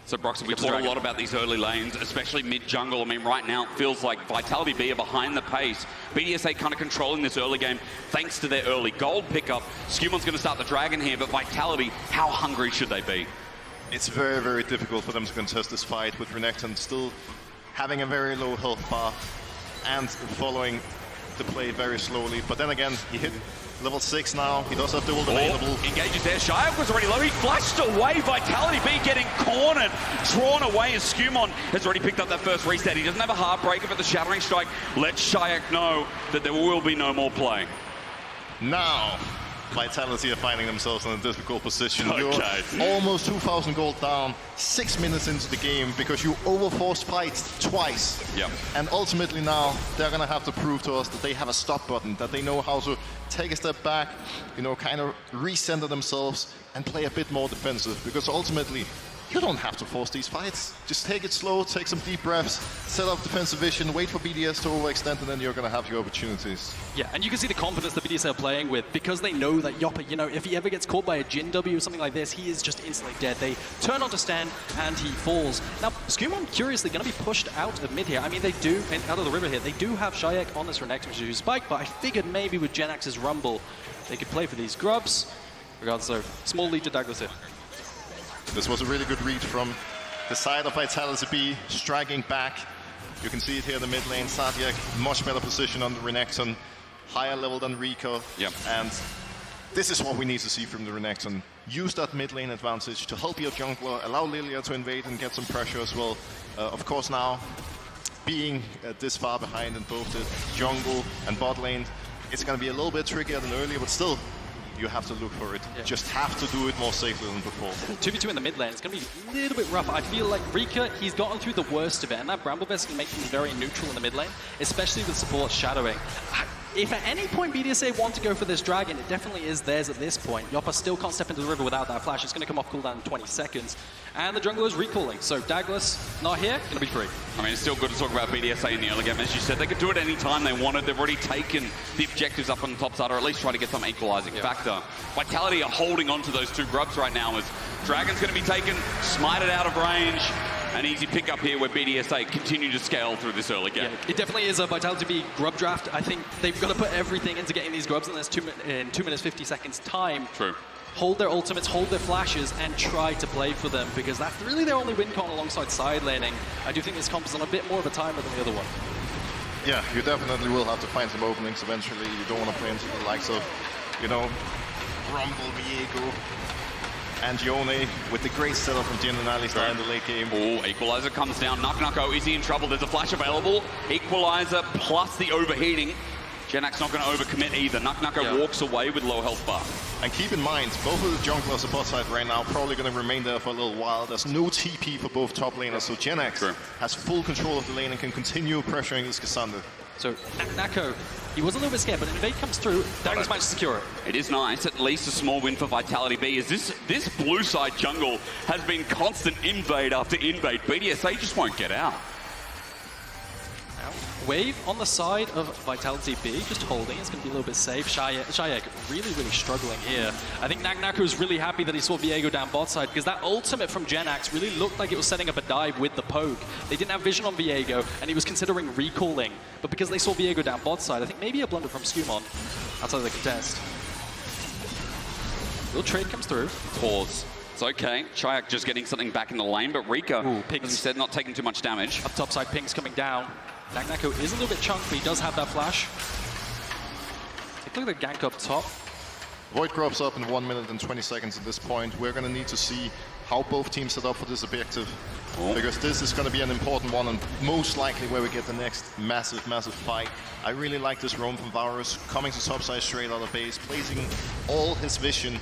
S3: So, Broxton, we talk a lot about these early lanes, especially mid-jungle. I mean, right now, it feels like Vitality.Bee are behind the pace. BDSA kind of controlling this early game thanks to their early gold pickup. Skumon's going to start the Dragon here, but Vitality, how hungry should they be?
S19: It's very, very difficult for them to contest this fight with Renekton still having a very low health bar and following the play very slowly. But then again, he hit level 6 now. He does have the ult available.
S3: Engages there. Shayak was already low. He flashed away. Vitality.Bee getting cornered, drawn away as Skumon has already picked up that first reset. He doesn't have a Heartbreaker, but the Shattering Strike lets Shayak know that there will be no more play.
S19: Now, Vitality are finding themselves in a difficult position. You're almost 2,000 gold down, 6 minutes into the game because you overforced fights twice.
S3: Yep.
S19: And ultimately now, they're going to have to prove to us that they have a stop button, that they know how to take a step back, you know, kind of recenter themselves and play a bit more defensive. Because ultimately, you don't have to force these fights. Just take it slow, take some deep breaths, set up defensive vision, wait for BDS to overextend, and then you're going to have your opportunities.
S20: Yeah, and you can see the confidence the BDS are playing with because they know that Yoppa, you know, if he ever gets caught by a Jin W or something like this, he is just instantly dead. They turn on to stand and he falls. Now, Skumon, curiously, going to be pushed out of mid here. I mean, they do, and out of the river here, they do have Shayek on this Renex, which is Spike, but I figured maybe with Genax's Rumble, they could play for these grubs. Regardless, so small lead to Douglas here.
S19: This was a really good read from the side of Vitality.Bee, striking back. You can see it here in the mid lane. Sadiak, much better position on the Renekton, higher level than Rico.
S3: Yep.
S19: And this is what we need to see from the Renekton. Use that mid lane advantage to help your jungler, allow Lilia to invade and get some pressure as well. Of course now, being this far behind in both the jungle and bot lane, it's going to be a little bit trickier than earlier, but still, you have to look for it. Yeah. Just have to do it more safely than before.
S20: 2v2 in the mid lane, it's going to be a little bit rough. I feel like Rika, he's gotten through the worst of it, and that Bramble Vest can make him very neutral in the mid lane, especially with support shadowing. If at any point BDSA want to go for this dragon, it definitely is theirs at this point. Yoppa still can't step into the river without that flash. It's going to come off cooldown in 20 seconds. And the jungler is recalling. So Douglas, not here, going to be free.
S3: I mean, it's still good to talk about BDSA in the early game. As you said, they could do it any time they wanted. They've already taken the objectives up on the top side, or at least try to get some equalizing factor. Vitality are holding on to those two grubs right now as Dragon's going to be taken, smited out of range. An easy pickup here where BDSA continue to scale through this early game.
S20: Yeah, it definitely is a Vitality.Bee grub draft. I think they've got to put everything into getting these grubs in this 2 minutes 50 seconds time.
S3: True.
S20: Hold their ultimates, hold their flashes, and try to play for them, because that's really their only win con alongside side laning. I do think this comp is on a bit more of a timer than the other one.
S19: Yeah, you definitely will have to find some openings eventually. You don't want to play into the likes of, you know, Rumble, Viego, and Yone with the great setup from Jin and Alistar in the late game.
S3: Oh, Equalizer comes down. Nucko, is he in trouble? There's a flash available. Equalizer plus the overheating. Genax not going to overcommit either. Nucko walks away with low health bar.
S19: And keep in mind, both of the junglers on bot side right now probably going to remain there for a little while. There's no TP for both top laners, so Genax has full control of the lane and can continue pressuring this Cassandra.
S20: So Nucko, he was a little bit scared, but invade comes through. Douglas managed to secure it.
S3: It is nice, at least a small win for Vitality.Bee. As this blue side jungle has been constant invade after invade. BDSA just won't get out.
S20: Wave on the side of Vitality.Bee, just holding. It's going to be a little bit safe. Shayek really struggling here. I think Nucko is really happy that he saw Viego down bot side, because that ultimate from Genax really looked like it was setting up a dive with the poke. They didn't have vision on Viego, and he was considering recalling. But because they saw Viego down bot side, I think maybe a blunder from Skumon outside of the contest. Little trade comes through.
S3: Pause. It's okay. Shayek just getting something back in the lane, but Rika, as you said, not taking too much damage.
S20: Up top side, Pink's coming down. Nucko is a little bit chunked, but he does have that flash. Take a look at the gank up top.
S19: Void Grub's up in 1 minute and 20 seconds at this point. We're going to need to see how both teams set up for this objective, because this is going to be an important one, and most likely where we get the next massive fight. I really like this roam from Varus, coming to topside straight out of base, placing all his vision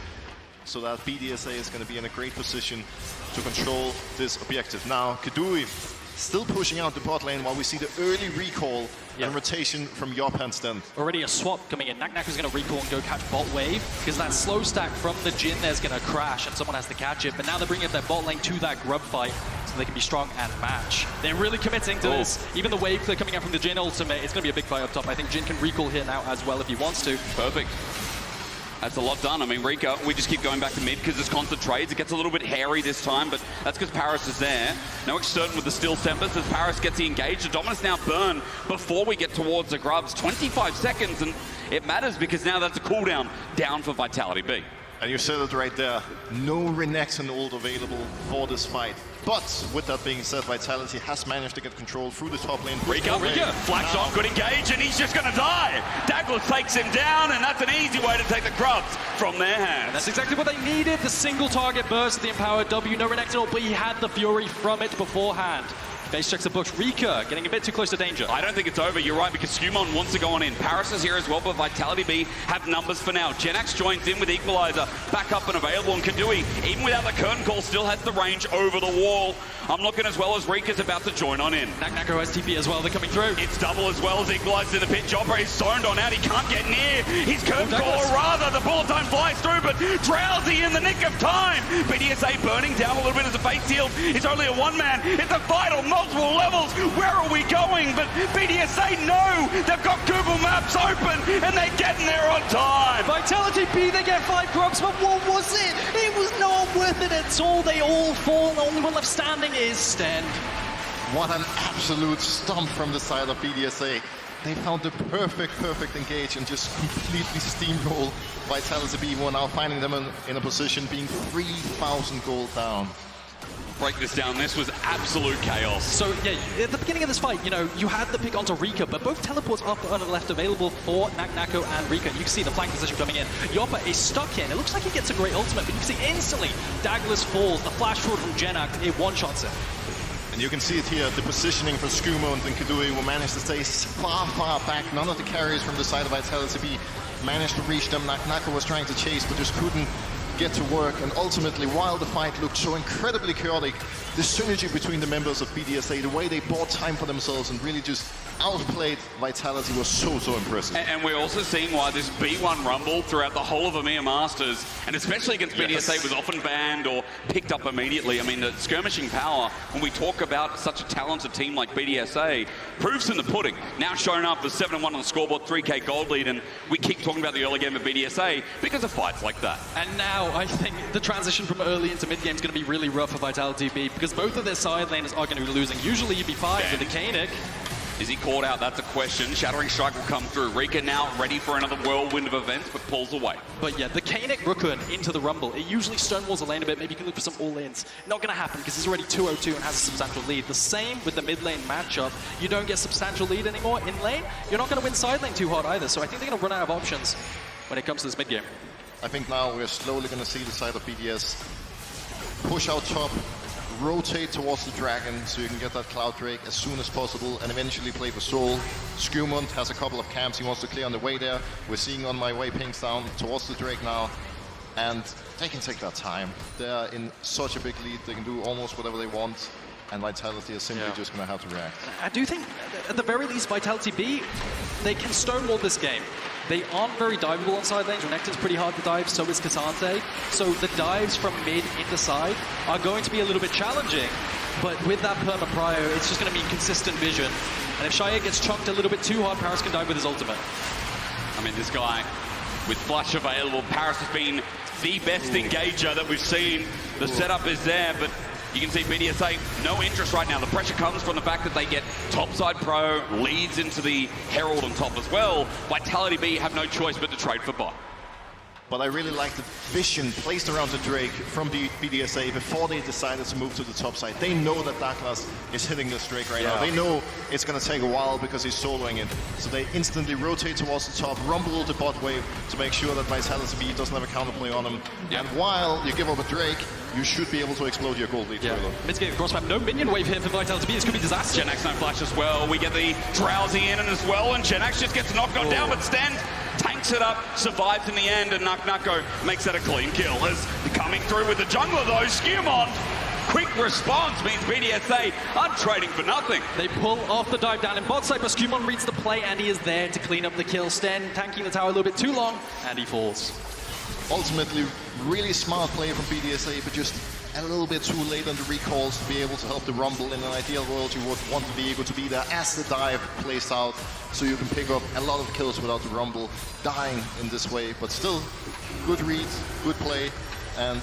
S19: so that BDSA is going to be in a great position to control this objective. Now, Kadui still pushing out the bot lane while we see the early recall and rotation from Yop and Sten.
S20: Already a swap coming in. Nucko is going to recall and go catch bot wave, because that slow stack from the Jin there's going to crash and someone has to catch it. But now they're bringing up their bot lane to that grub fight so they can be strong and match. They're really committing to this. Even the wave they're coming out from the Jin ultimate, it's going to be a big fight up top. I think Jin can recall here now as well if he wants to.
S3: Perfect. That's a lot done. I mean, Rika, we just keep going back to mid because there's constant trades. It gets a little bit hairy this time, but that's because Paris is there. No extern with the Steel Tempest as Paris gets engaged. The Dominus now burn before we get towards the grubs. 25 seconds, and it matters because now that's a cooldown down for Vitality.Bee.
S19: And you said it right there. No Renekton ult available for this fight. But with that being said, Vitality has managed to get control through the top lane.
S3: Rika, flags on, good engage, and he's just going to die. Douglas takes him down, and that's an easy way to take the grubs from their hands.
S20: And that's exactly what they needed. The single target burst of the Empowered W. No Renekton ult, but he had the Fury from it beforehand. Base checks the books. Rika getting a bit too close to danger.
S3: I don't think it's over. You're right, because Skumon wants to go on in. Paris is here as well, but Vitality.Bee have numbers for now. Genax joins in with Equalizer, back up and available, and Kadui, even without the curtain call, still has the range over the wall. I'm looking as well as Rika's about to join on in.
S20: Nako has TP as well, they're coming through.
S3: It's double as well as Equalizer in the pit. Jobber is zoned on out, he can't get near. His curtain call, or rather, the bullet time flies through, but Drowsy in the nick of time. BDSA burning down a little bit as a face shield. It's only a one-man. It's a fight on multiple levels. Where are we going? But BDSA know they've got Google Maps open, and they're getting there on time.
S20: Vitality.Bee, they get 5 grubs, but what was it? It was not worth it at all. They all fall. The only one left standing is Sten.
S19: What an absolute stomp from the side of BDSA. They found the perfect engage and just completely steamroll Vitality.Bee, who are now finding them in a position being 3,000 gold down.
S3: Break this down, this was absolute chaos.
S20: So yeah, at the beginning of this fight, you know, you had the pick onto Rika, but both teleports up on the left available for Nako and Rika. You can see the flank position coming in. Yoppa is stuck in. It looks like he gets a great ultimate, but you can see instantly Douglas falls. The flash forward from Genax, it one-shots him.
S19: And you can see it here, the positioning for Skumon and Kadui will manage to stay far back. None of the carriers from the side of Vitality.Bee managed to reach them. Nako was trying to chase, but just couldn't get to work. And ultimately, while the fight looked so incredibly chaotic, the synergy between the members of BDSA, the way they bought time for themselves and really just outplayed Vitality was so impressive.
S3: And we're also seeing why this B1 Rumble throughout the whole of EMEA Masters, and especially against BDSA, was often banned or picked up immediately. I mean, the skirmishing power, when we talk about such a talented team like BDSA, proof's in the pudding. Now showing up as 7-1 on the scoreboard, 3K gold lead, and we keep talking about the early game of BDSA because of fights like that.
S20: And now I think the transition from early into mid game is going to be really rough for Vitality.Bee because both of their side laners are going to be losing. Usually you'd be fine with the Koenig.
S3: Is he caught out? That's a question. Shattering Strike will come through. Rika now ready for another whirlwind of events, but pulls away.
S20: But yeah, the Koenig Rukun into the Rumble. It usually stonewalls the lane a bit. Maybe you can look for some all-ins. Not going to happen because he's already 2-0-2 and has a substantial lead. The same with the mid lane matchup. You don't get substantial lead anymore in lane. You're not going to win side lane too hard either. So I think they're going to run out of options when it comes to this mid game.
S19: I think now we're slowly going to see the side of BDS push out top, rotate towards the dragon so you can get that Cloud Drake as soon as possible and eventually play for Soul. Skumon has a couple of camps he wants to clear on the way there. We're seeing on my way pings down towards the Drake now, and they can take that time. They're in such a big lead, they can do almost whatever they want, and Vitality is simply just going to have to react.
S20: I do think, at the very least, Vitality.Bee, they can stonewall this game. They aren't very diveable on side lanes. Renekton's pretty hard to dive, so is Cassante. So the dives from mid into side are going to be a little bit challenging. But with that perma prio, it's just going to be consistent vision. And if Shia gets chunked a little bit too hard, Paris can dive with his ultimate.
S3: I mean, this guy, with flash available, Paris has been the best engager that we've seen. The setup is there, but you can see BDSA, no interest right now. The pressure comes from the fact that they get topside pro, leads into the Herald on top as well. Vitality.Bee have no choice but to trade for bot.
S19: But I really like the vision placed around the Drake from BDSA before they decided to move to the top side. They know that Douglas is hitting this Drake right now. They know it's going to take a while because he's soloing it. So they instantly rotate towards the top, rumble the bot wave to make sure that Vitality.Bee doesn't have a counterplay on him. And while you give up a Drake, you should be able to explode your gold lead further.
S20: Mid-game crossmap, no minion wave here for Vitality.Bee. It's going to be disaster.
S3: Genax no flash as well. We get the Drowsy in as well, and Genax just gets knocked down, but Sten tanks it up, survives in the end, and Nako makes that a clean kill. As coming through with the jungler though, Skumon. Quick response means BDSA aren't trading for nothing.
S20: They pull off the dive down in bot side, but Skumon reads the play and he is there to clean up the kill. Sten tanking the tower a little bit too long, and he falls.
S19: Ultimately, really smart play from BDSA, but just a little bit too late on the recalls to be able to help the Rumble. In an ideal world, you would want to be able to be there as the dive plays out, so you can pick up a lot of kills without the Rumble dying in this way. But still, good read, good play, and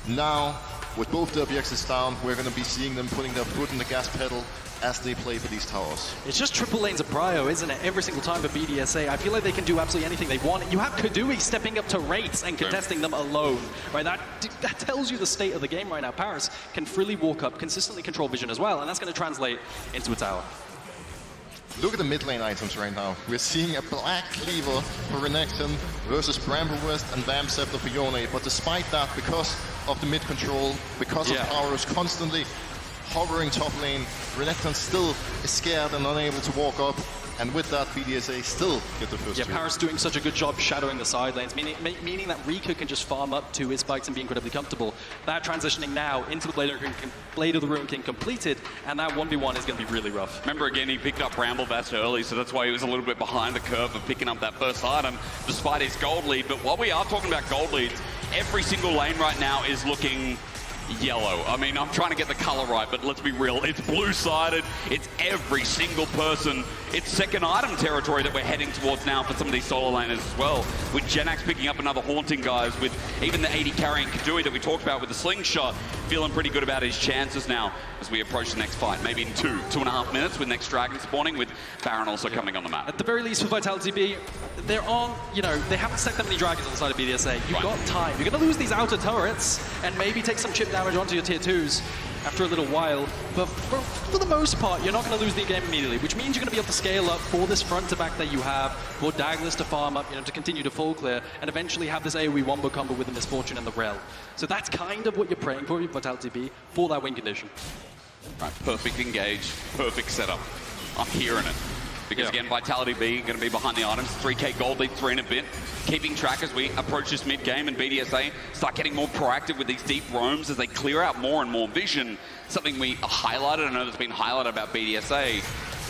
S19: now, with both the objectives down, we're going to be seeing them putting their foot in the gas pedal as they play for these towers.
S20: It's just triple lanes of prio, isn't it? Every single time for BDSA. I feel like they can do absolutely anything they want. You have Kadui stepping up to rates and contesting them alone, right? That tells you the state of the game right now. Paris can freely walk up, consistently control vision as well, and that's going to translate into a tower.
S19: Look at the mid lane items right now. We're seeing a black cleaver for Renekton versus Bramblewest and Bam Scepter for Yone. But despite that, because of the mid control, because of Powers constantly hovering top lane. Renekton still is scared and unable to walk up. And with that, BDSA still get the first two.
S20: Paris doing such a good job shadowing the side lanes, meaning that Rika can just farm up to his spikes and be incredibly comfortable. That transitioning now into the Blade of the Ruin King completed, and that 1v1 is going to be really rough.
S3: Remember, again, he picked up Bramble Vest early, so that's why he was a little bit behind the curve of picking up that first item, despite his gold lead. But while we are talking about gold leads, every single lane right now is looking yellow. I mean, I'm trying to get the color right, but let's be real. It's blue-sided. It's every single person. It's second item territory that we're heading towards now for some of these solo laners as well. With Genax picking up another Haunting, guys, with even the 80 carrying Kadui that we talked about with the slingshot, feeling pretty good about his chances now as we approach the next fight. Maybe in 2.5 minutes with next Dragon spawning, with Baron also coming on the map.
S20: At the very least for Vitality.Bee, they're on, they haven't stacked that many Dragons on the side of BDSA. You've got time. You're going to lose these outer turrets and maybe take some chip damage onto your tier 2s after a little while, but for the most part, you're not going to lose the game immediately, which means you're going to be able to scale up for this front to back that you have, for Daggers to farm up, to continue to full clear, and eventually have this AoE wombo combo with the Misfortune and the Rel. So that's kind of what you're praying for with Vitality.Bee for that win condition.
S3: Right, perfect engage, perfect setup. I'm hearing it. Because again, Vitality.Bee going to be behind the items, 3k gold lead, 3 and a bit. Keeping track as we approach this mid-game, and BDSA start getting more proactive with these deep roams as they clear out more and more vision. Something we highlighted, I know that's been highlighted about BDSA,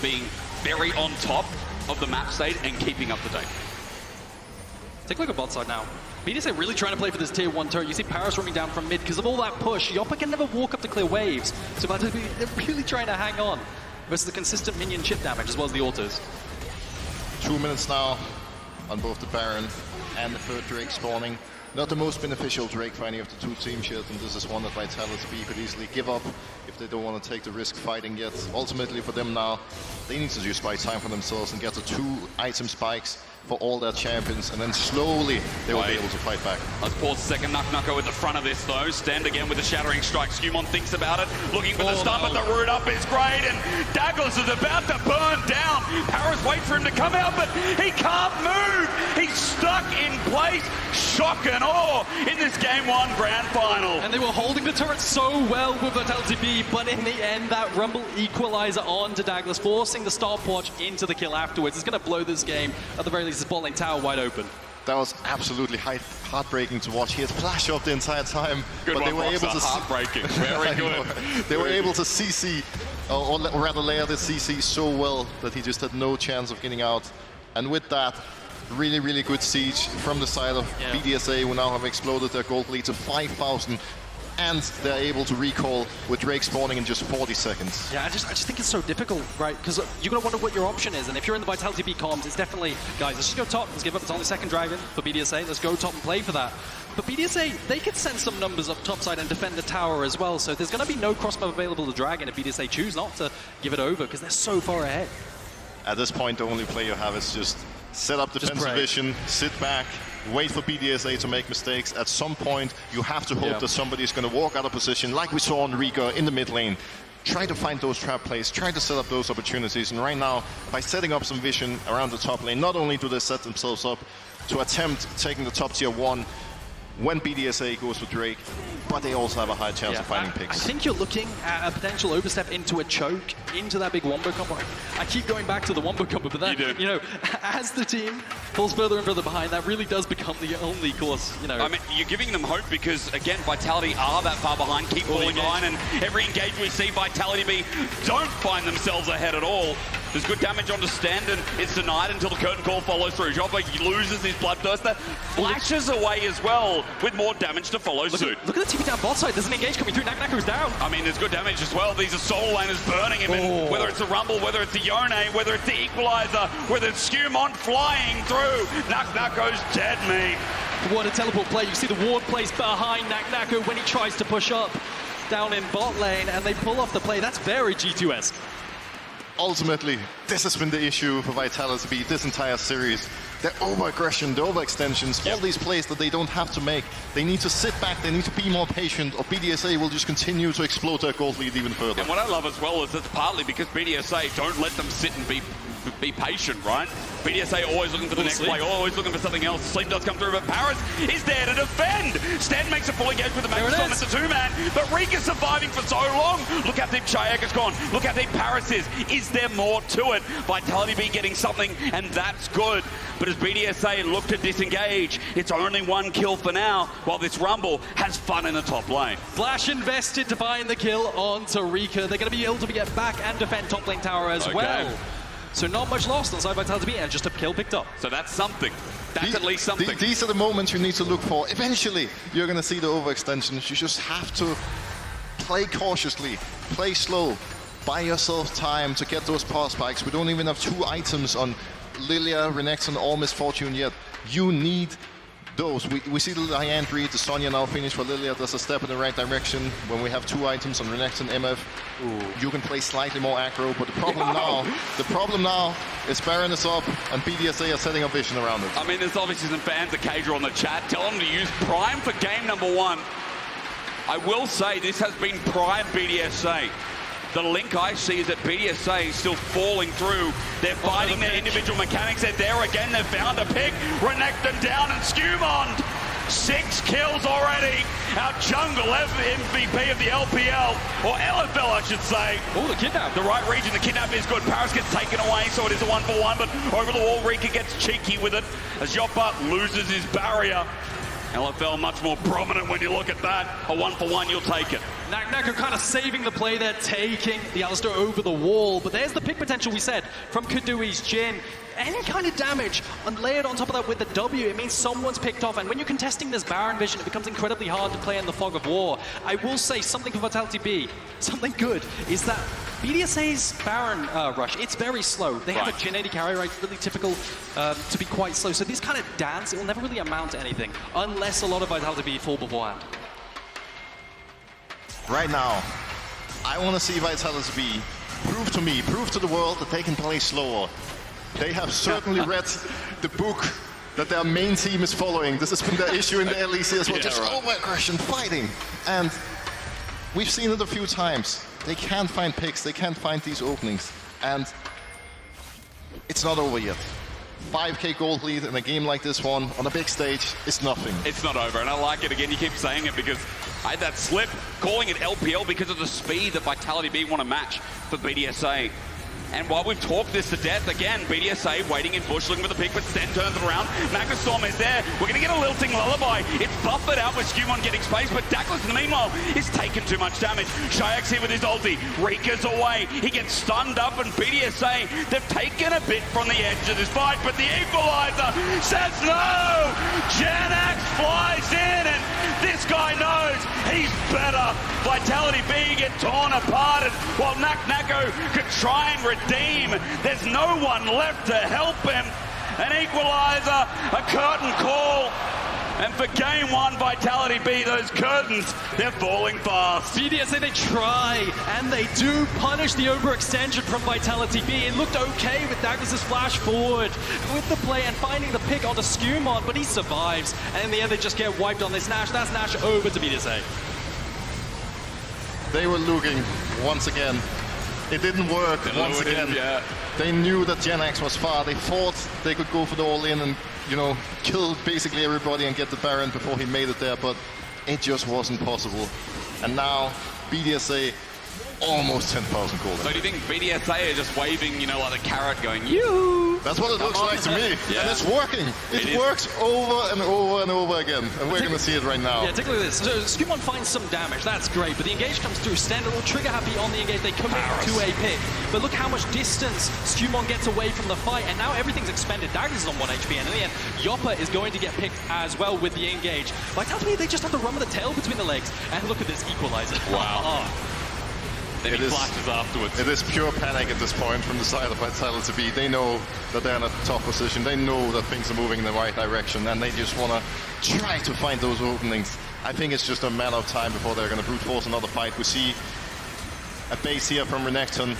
S3: being very on top of the map state and keeping up to date.
S20: Take a look at bot side now. BDSA really trying to play for this tier 1 turret. You see Paris roaming down from mid because of all that push. Yoppa can never walk up to clear waves. So they're really trying to hang on versus the consistent minion chip damage as well as the autos.
S19: 2 minutes now on both the Baron and the third Drake spawning. Not the most beneficial Drake for any of the two teams yet, and this is one that Vitality.Bee could easily give up if they don't want to take the risk fighting yet. Ultimately for them now, they need to just buy time for themselves and get the 2 item spikes for all their champions, and then slowly they will be able to fight back.
S3: Let's pause a second. Nucko at the front of this though. Stand again with the Shattering Strike. Skumon thinks about it, looking for the stun, but the root up is great, and Douglas is about to burn down. Paris waits for him to come out, but he can't move. He's stuck in place. Shock and awe in this Game 1 Grand Final.
S20: And they were holding the turret so well with Vitality.Bee, but in the end, that Rumble equalizer on to Douglas, forcing the stopwatch into the kill afterwards. It's going to blow this game. At the very least, this bot lane tower wide open.
S19: That was absolutely heartbreaking to watch. He had flash up the entire time,
S3: good
S19: but
S3: one,
S19: they were able to
S3: heartbreaking. Very good.
S19: They were able to CC, or rather layer the CC so well that he just had no chance of getting out. And with that, really good siege from the side of BDSA, who now have exploded their gold lead to 5,000. And they're able to recall with Drake spawning in just 40 seconds.
S20: Yeah, I just think it's so difficult, right? Because you're going to wonder what your option is. And if you're in the Vitality.Bee comms, it's definitely, guys, let's just go top. Let's give up. It's only second Dragon for BDSA. Let's go top and play for that. But BDSA, they could send some numbers up top side and defend the tower as well. So there's going to be no crossbow available to Dragon if BDSA choose not to give it over because they're so far ahead.
S19: At this point, the only play you have is just set up defensive vision, sit back, wait for BDSA to make mistakes. At some point, you have to hope that somebody is going to walk out of position, like we saw on Rika in the mid lane. Try to find those trap plays, try to set up those opportunities. And right now, by setting up some vision around the top lane, not only do they set themselves up to attempt taking the top tier 1 when BDSA goes for Drake, but they also have a high chance of finding picks.
S20: I think you're looking at a potential overstep into a choke, into that big wombo combo. I keep going back to the wombo combo, but that, you know, as the team falls further and further behind, that really does become the only course, you know.
S3: I mean, you're giving them hope because, again, Vitality are that far behind, keep falling behind, and every engage we see Vitality.Bee don't find themselves ahead at all. There's good damage onto Stand, and it's denied until the curtain call follows through. Joppa loses his Bloodthirster, flashes away as well, with more damage to follow suit.
S20: Look at the TP down bot side. There's an engage coming through. Nako's down.
S3: I mean, there's good damage as well. These are soul laners burning him, and whether it's the Rumble, whether it's the Yone, whether it's the Equalizer, whether it's Skumon flying through, Nako's dead meat.
S20: What a teleport play. You see the ward placed behind Nako when he tries to push up down in bot lane, and they pull off the play. That's very G2-esque.
S19: Ultimately, this has been the issue for Vitality.Bee this entire series. Their over-aggression, the overextensions, all these plays that they don't have to make. They need to sit back, they need to be more patient, or BDSA will just continue to explode their gold lead even further.
S3: And what I love as well is it's partly because BDSA don't let them sit and be be patient, right? BDSA always looking for the next play, always looking for something else. Sleep does come through, but Paris is there to defend. Stan makes a full engage with the Magnus Storm. It's a two-man, but Rika's surviving for so long. Look how deep Shayak has gone. Look how deep Paris is. Is there more to it? Vitality.Bee getting something, and that's good. But as BDSA look to disengage, it's only one kill for now, while this Rumble has fun in the top lane.
S20: Flash invested to find the kill onto Rika. They're going to be able to get back and defend top lane tower as well. So not much lost on side Vitality.Bee, and just a kill picked up.
S3: So that's something. That's at least something.
S19: These are the moments you need to look for. Eventually, you're going to see the overextensions. You just have to play cautiously, play slow, buy yourself time to get those power spikes. We don't even have 2 items on Lilia, Renekton, or Misfortune yet. You need those. We see the high-end read, the Sonya now finished for Lilia. That's a step in the right direction. When we have 2 items on Renekton, MF, you can play slightly more aggro. But the problem now is Baron is up and BDSA are setting up vision around it.
S3: I mean, there's obviously some fans of Cadra on the chat. Tell them to use Prime for game number 1. I will say this has been Prime BDSA. The link I see is that BDSA is still falling through. They're fighting their individual mechanics. They're there again. They've found a pick. Renekton down and Skumond. 6 kills already. Our jungle MVP of the LPL, or LFL I should say.
S20: Oh, the kidnap.
S3: The right region, the kidnap is good. Paris gets taken away, so it is a 1-for-1, but over the wall, Rika gets cheeky with it as Yoppa loses his barrier. LFL much more prominent when you look at that. A 1-for-1, you'll take it.
S20: Nako kind of saving the play there, taking the Alistar over the wall. But there's the pick potential we said from Kadui's Jhin. Any kind of damage, and layered on top of that with the W, it means someone's picked off. And when you're contesting this Baron vision, it becomes incredibly hard to play in the fog of war. I will say something for Vitality.Bee, something good, is that BDSA's Baron rush, it's very slow. They have a Jhin 80 carry rate, really typical to be quite slow. So this kind of dance, it will never really amount to anything, unless a lot of Vitality.Bee fall beforehand.
S19: Right now, I want to see Vitality.Bee prove to me, prove to the world that they can play slower. They have certainly read the book that their main team is following. This has been their issue in the LEC as well, just over-aggression, fighting. And we've seen it a few times. They can't find picks, they can't find these openings. And it's not over yet. 5k gold lead in a game like this one on a big stage is nothing.
S3: It's not over, and I like it again. You keep saying it because I had that slip, calling it LPL because of the speed that Vitality.Bee want to match for BDSA. And while we've talked this to death, again, BDSA waiting in bush, looking for the pick, but Sten turns it around. Magnus Storm is there. We're going to get a lilting lullaby. It's buffered out with Skumon getting space, but Douglas, in the meanwhile, is taking too much damage. Shayak's here with his ulti. Rika's away. He gets stunned up, and BDSA, they've taken a bit from the edge of this fight, but the equalizer says no! Janax flies in, and this guy knows he's better. Vitality.Bee get torn apart, and while Nako could try and redeem, there's no one left to help him. An equalizer, a curtain call, and for game 1, Vitality.Bee, those curtains, they're falling fast.
S20: BDSA, they try, and they do punish the overextension from Vitality.Bee. It looked okay with Douglas's flash forward with the play and finding the pick onto Skumon, but he survives. And in the end, they just get wiped on this Nash. That's Nash over to BDSA.
S19: They were looking once again. It didn't work once again. They knew that Janax was far. They thought they could go for the all-in and, you know, kill basically everybody and get the Baron before he made it there, but it just wasn't possible. And now, BDSA almost 10,000 gold.
S3: So do you think BDSA are just waving, you know, like a carrot going, you?
S19: That's what it looks like to me. And it's working. It works over and over and over again. And we're going to see it right now.
S20: Yeah, take a look at this. So Skumon finds some damage. That's great. But the engage comes through. Sten will trigger happy on the engage. They commit to a pick. But look how much distance Skumon gets away from the fight. And now everything's expended. Daggers is on 1 HP. And in the end, Yoppa is going to get picked as well with the engage. Vitality, they just have to run with the tail between the legs. And look at this equalizer.
S3: Wow. Then he flashes afterwards.
S19: It is pure panic at this point from the side of Vitality.Bee. They know that they're in a top position. They know that things are moving in the right direction, and they just want to try to find those openings. I think it's just a matter of time before they're going to brute force another fight. We see a base here from Renekton.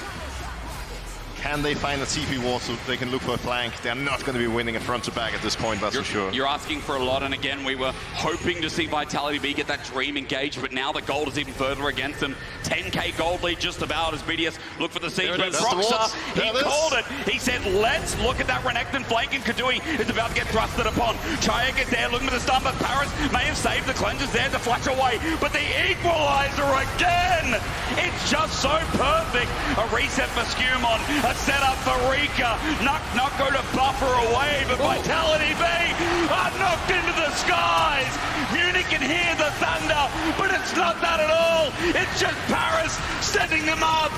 S19: Can they find a TP wall so they can look for a flank? They're not going to be winning a front to back at this point, that's for sure.
S3: You're asking for a lot, and again, we were hoping to see Vitality.Bee get that dream engaged, but now the gold is even further against them. 10k gold lead just about as BDS look for the siege, but Proxar, he called it. He said, let's look at that Renekton flank, and Kadui is about to get thrusted upon. Chaya gets there, looking for the stun, but Paris may have saved the cleanses there to flash away, but the equalizer again! It's just so perfect. A reset for Skumon, a setup for Rika. Nuko to buffer away, but Vitality.Bee are knocked into the skies. Munich can hear the thunder, but it's not that at all. It's just Paris setting them up.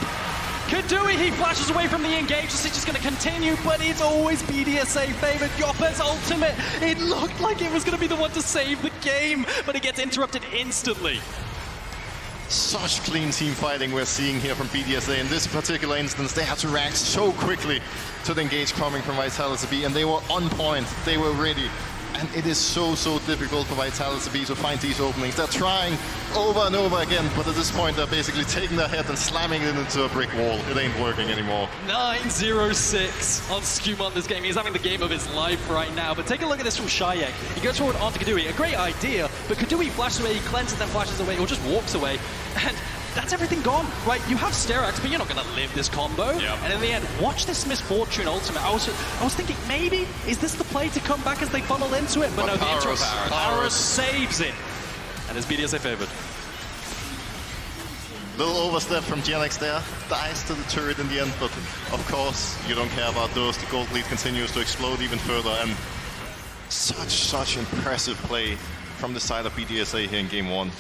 S20: Kadui, he flashes away from the engage. The siege is going to continue, but it's always BDSA favored. Yopper's ultimate. It looked like it was going to be the one to save the game, but it gets interrupted instantly.
S19: Such clean team fighting we're seeing here from BDSA. In this particular instance, they had to react so quickly to the engage coming from Vitality.Bee, and they were on point, they were ready. And it is so difficult for Vitality.Bee to find these openings. They're trying over and over again, but at this point they're basically taking their head and slamming it into a brick wall. It ain't working anymore.
S20: 9-0-6 on Skumon this game. He's having the game of his life right now. But take a look at this from Shayek. He goes forward onto Kadui. A great idea, but Kadui flashes away, he cleanses, then flashes away, or just walks away. And that's everything gone, right? You have Sterax, but you're not going to live this combo. Yep. And in the end, watch this Misfortune ultimate. I was thinking, maybe, is this the play to come back as they funnel into it? But no, the Paris saves it. And is BDSA favored.
S19: Little overstep from GenX there. Dies to the turret in the end, but of course, you don't care about those. The gold lead continues to explode even further, and such impressive play from the side of BDSA here in game 1.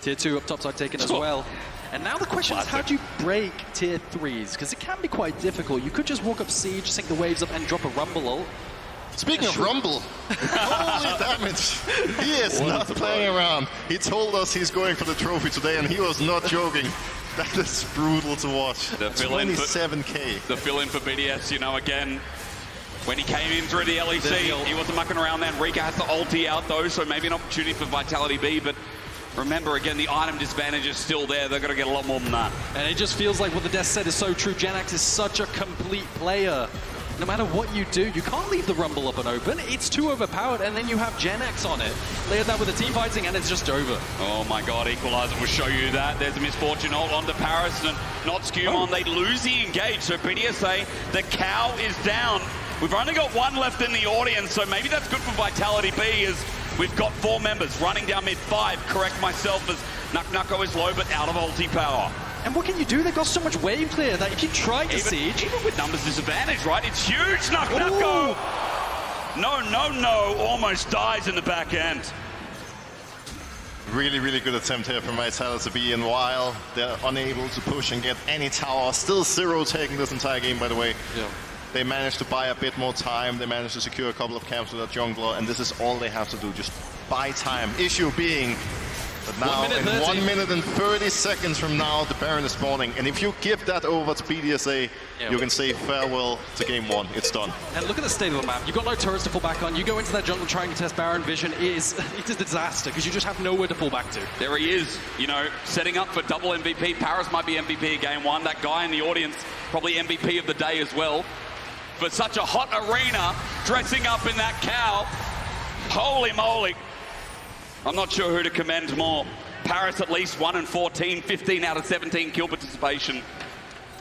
S20: Tier 2 up topside taken as well. And now the question is, how do you break tier 3s? Because it can be quite difficult. You could just walk up siege, sink the waves up, and drop a rumble ult.
S19: Speaking of rumble, holy damage! He is not playing around. He told us he's going for the trophy today, and he was not joking. That is brutal to watch.
S3: The fill-in
S19: 27k.
S3: The fill-in for BDS, you know, again, when he came in through the LEC, he wasn't mucking around then. Rika has to ulti out though, so maybe an opportunity for Vitality.Bee, but remember, again, the item disadvantage is still there. They're going to get a lot more than that.
S20: And it just feels like what the Death said is so true. GenX is such a complete player. No matter what you do, you can't leave the Rumble up and open. It's too overpowered, and then you have GenX on it. Layer that with the team fighting, and it's just over.
S3: Oh my god, Equalizer will show you that. There's a Misfortune ult onto Paris, and not Skumon. They lose the engage, so BDSA, the cow is down. We've only got one left in the audience, so maybe that's good for Vitality.Bee, as we've got 4 members running down mid 5. Correct myself, as Nuko is low, but out of ulti power.
S20: And what can you do? They've got so much wave clear that if you try to siege...
S3: Even with numbers disadvantage, right? It's huge, Nuko! No, almost dies in the back end.
S19: Really good attempt here from Vitality.Bee, and while they're unable to push and get any tower, still 0 taking this entire game, by the way.
S20: Yeah.
S19: They managed to buy a bit more time, they managed to secure a couple of camps with that jungler, and this is all they have to do, just buy time. Issue being that now, in 1 minute and 30 seconds from now, the Baron is spawning, and if you give that over to BDSA, you can say farewell to game 1. It's done.
S20: And look at the state of the map. You've got no turrets to fall back on. You go into that jungle trying to test Baron vision, it's a disaster, because you just have nowhere to fall back to.
S3: There he is, you know, setting up for double MVP. Paris might be MVP of game 1. That guy in the audience, probably MVP of the day as well. For such a hot arena, dressing up in that cow. Holy moly. I'm not sure who to commend more. Paris at least 1 in 14, 15 out of 17 kill participation.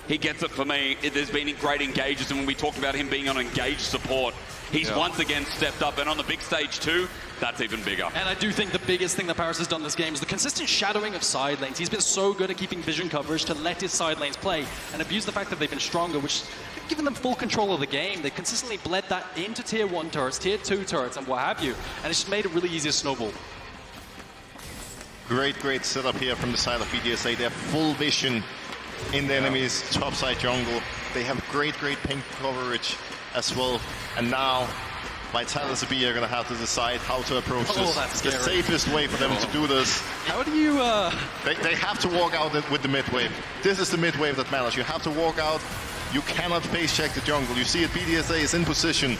S3: He gets it for me. There's been great engages, and when we talked about him being on engaged support, he's once again stepped up, and on the big stage too, that's even bigger.
S20: And I do think the biggest thing that Paris has done this game is the consistent shadowing of side lanes. He's been so good at keeping vision coverage to let his side lanes play and abuse the fact that they've been stronger, which has given them full control of the game. They've consistently bled that into tier 1 turrets, tier 2 turrets, and what have you. And it's just made it really easy to snowball.
S19: Great setup here from the side of BDSA. They have full vision in the enemy's topside jungle. They have great pink coverage as well. And now Vitality.Bee are going to have to decide how to approach this.
S20: That's
S19: the safest way for them to do this.
S20: How do you...
S19: They have to walk out with the mid wave. This is the mid wave that matters. You have to walk out. You cannot face check the jungle. You see it, BDSA is in position.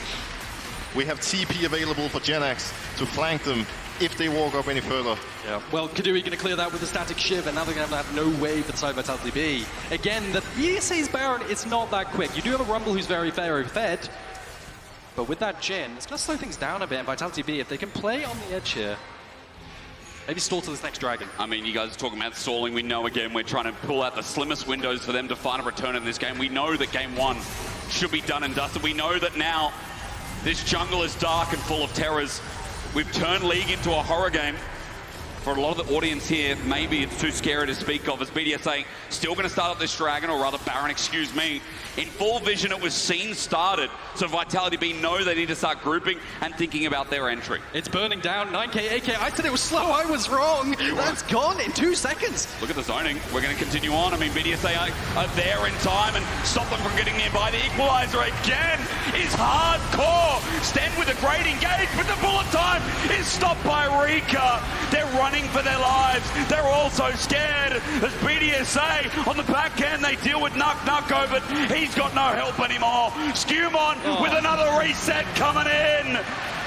S19: We have TP available for GenX to flank them. if they walk up any further.
S20: Yeah. Well, Kadui going to clear that with the static shiv, and now they're going to have no wave inside Vitality.Bee. Again, the BDSA's Baron, it's not that quick. You do have a Rumble who's very fed, but with that Jhin, it's going to slow things down a bit. And Vitality.Bee, if they can play on the edge here, maybe stall to this next dragon.
S3: I mean, you guys are talking about stalling. We know, again, we're trying to pull out the slimmest windows for them to find a return in this game. We know that game one should be done and dusted. We know that now this jungle is dark and full of terrors. We've turned League into a horror game. For a lot of the audience here, maybe it's too scary to speak of, as BDSA still going to start up this dragon, or rather Baron, excuse me. In full vision, it was scene started, so Vitality.Bee know they need to start grouping and thinking about their entry.
S20: It's burning down, 9k, 8k. I said it was slow, I was wrong. That's gone in 2 seconds.
S3: Look at the zoning. We're going to continue on. I mean, BDSA are there in time and stop them from getting nearby. The equalizer again is hardcore. Sten with a great engage, but the bullet time is stopped by Rika. They're running for their lives. They're also scared as BDSA on the back end, they deal with Nuko, but he's got no help anymore. Skewmon with another reset coming in.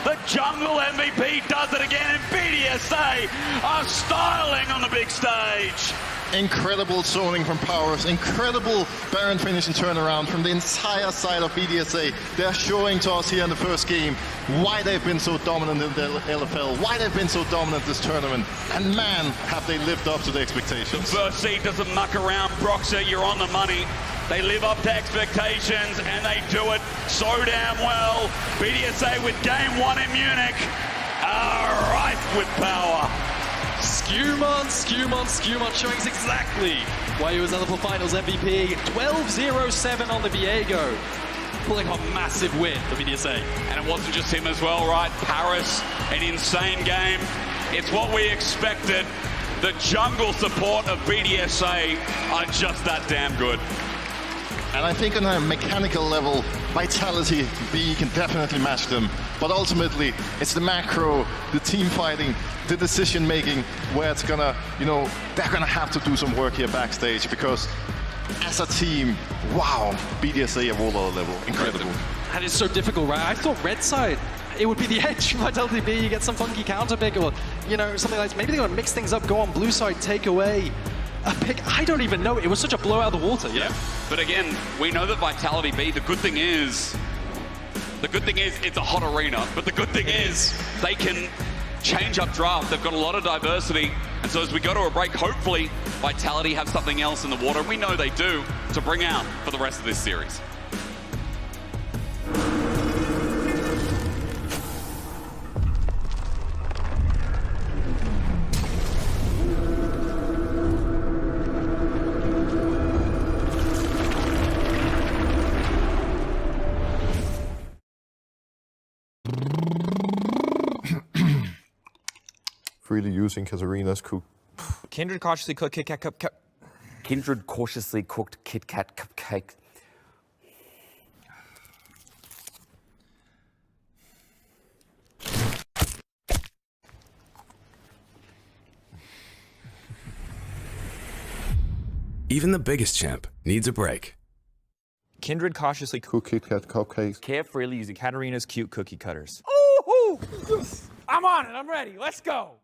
S3: The jungle MVP does it again, and BDSA are styling on the big stage.
S19: Incredible zoning from Powers, incredible Baron finish and turnaround from the entire side of BDSA. They're showing to us here in the first game why they've been so dominant in the LFL, why they've been so dominant this tournament, and man, have they lived up to the expectations.
S3: The first seed doesn't muck around. Broxer, you're on the money. They live up to expectations, and they do it so damn well. BDSA with game one in Munich are rife with power.
S20: Skewmon showing us exactly why he was LFL Finals MVP. 12-0-7 on the Viego. Pulling off a massive win for BDSA.
S3: And it wasn't just him as well, right? Paris, an insane game. It's what we expected. The jungle support of BDSA are just that damn good.
S19: And I think on a mechanical level, Vitality.Bee can definitely match them. But ultimately, it's the macro, the team fighting, the decision making, where it's gonna, they're gonna have to do some work here backstage, because as a team, wow, BDSA at all other level, incredible.
S20: And it's so difficult, right? I thought red side, it would be the edge for Vitality.Bee. You get some funky counter pick, or something like that. Maybe they're gonna mix things up, go on blue side, take away a pick. I don't even know. It was such a blow out of the water.
S3: Yeah. But again, we know that Vitality.Bee, the good thing is it's a hot arena. But the good thing is they can change up draft. They've got a lot of diversity. And so as we go to a break, hopefully Vitality have something else in the water. And we know they do, to bring out for the rest of this series.
S21: Freely using Katarina's cook.
S22: Kindred cautiously cooked Kit Kat cupcake. Kindred cautiously cooked Kit Kat cupcake.
S23: Even the biggest champ needs a break.
S22: Kindred cautiously
S21: cooked Kit Kat cupcakes.
S22: Carefully using Katarina's cute cookie cutters.
S17: Ooh, I'm on it. I'm ready. Let's go.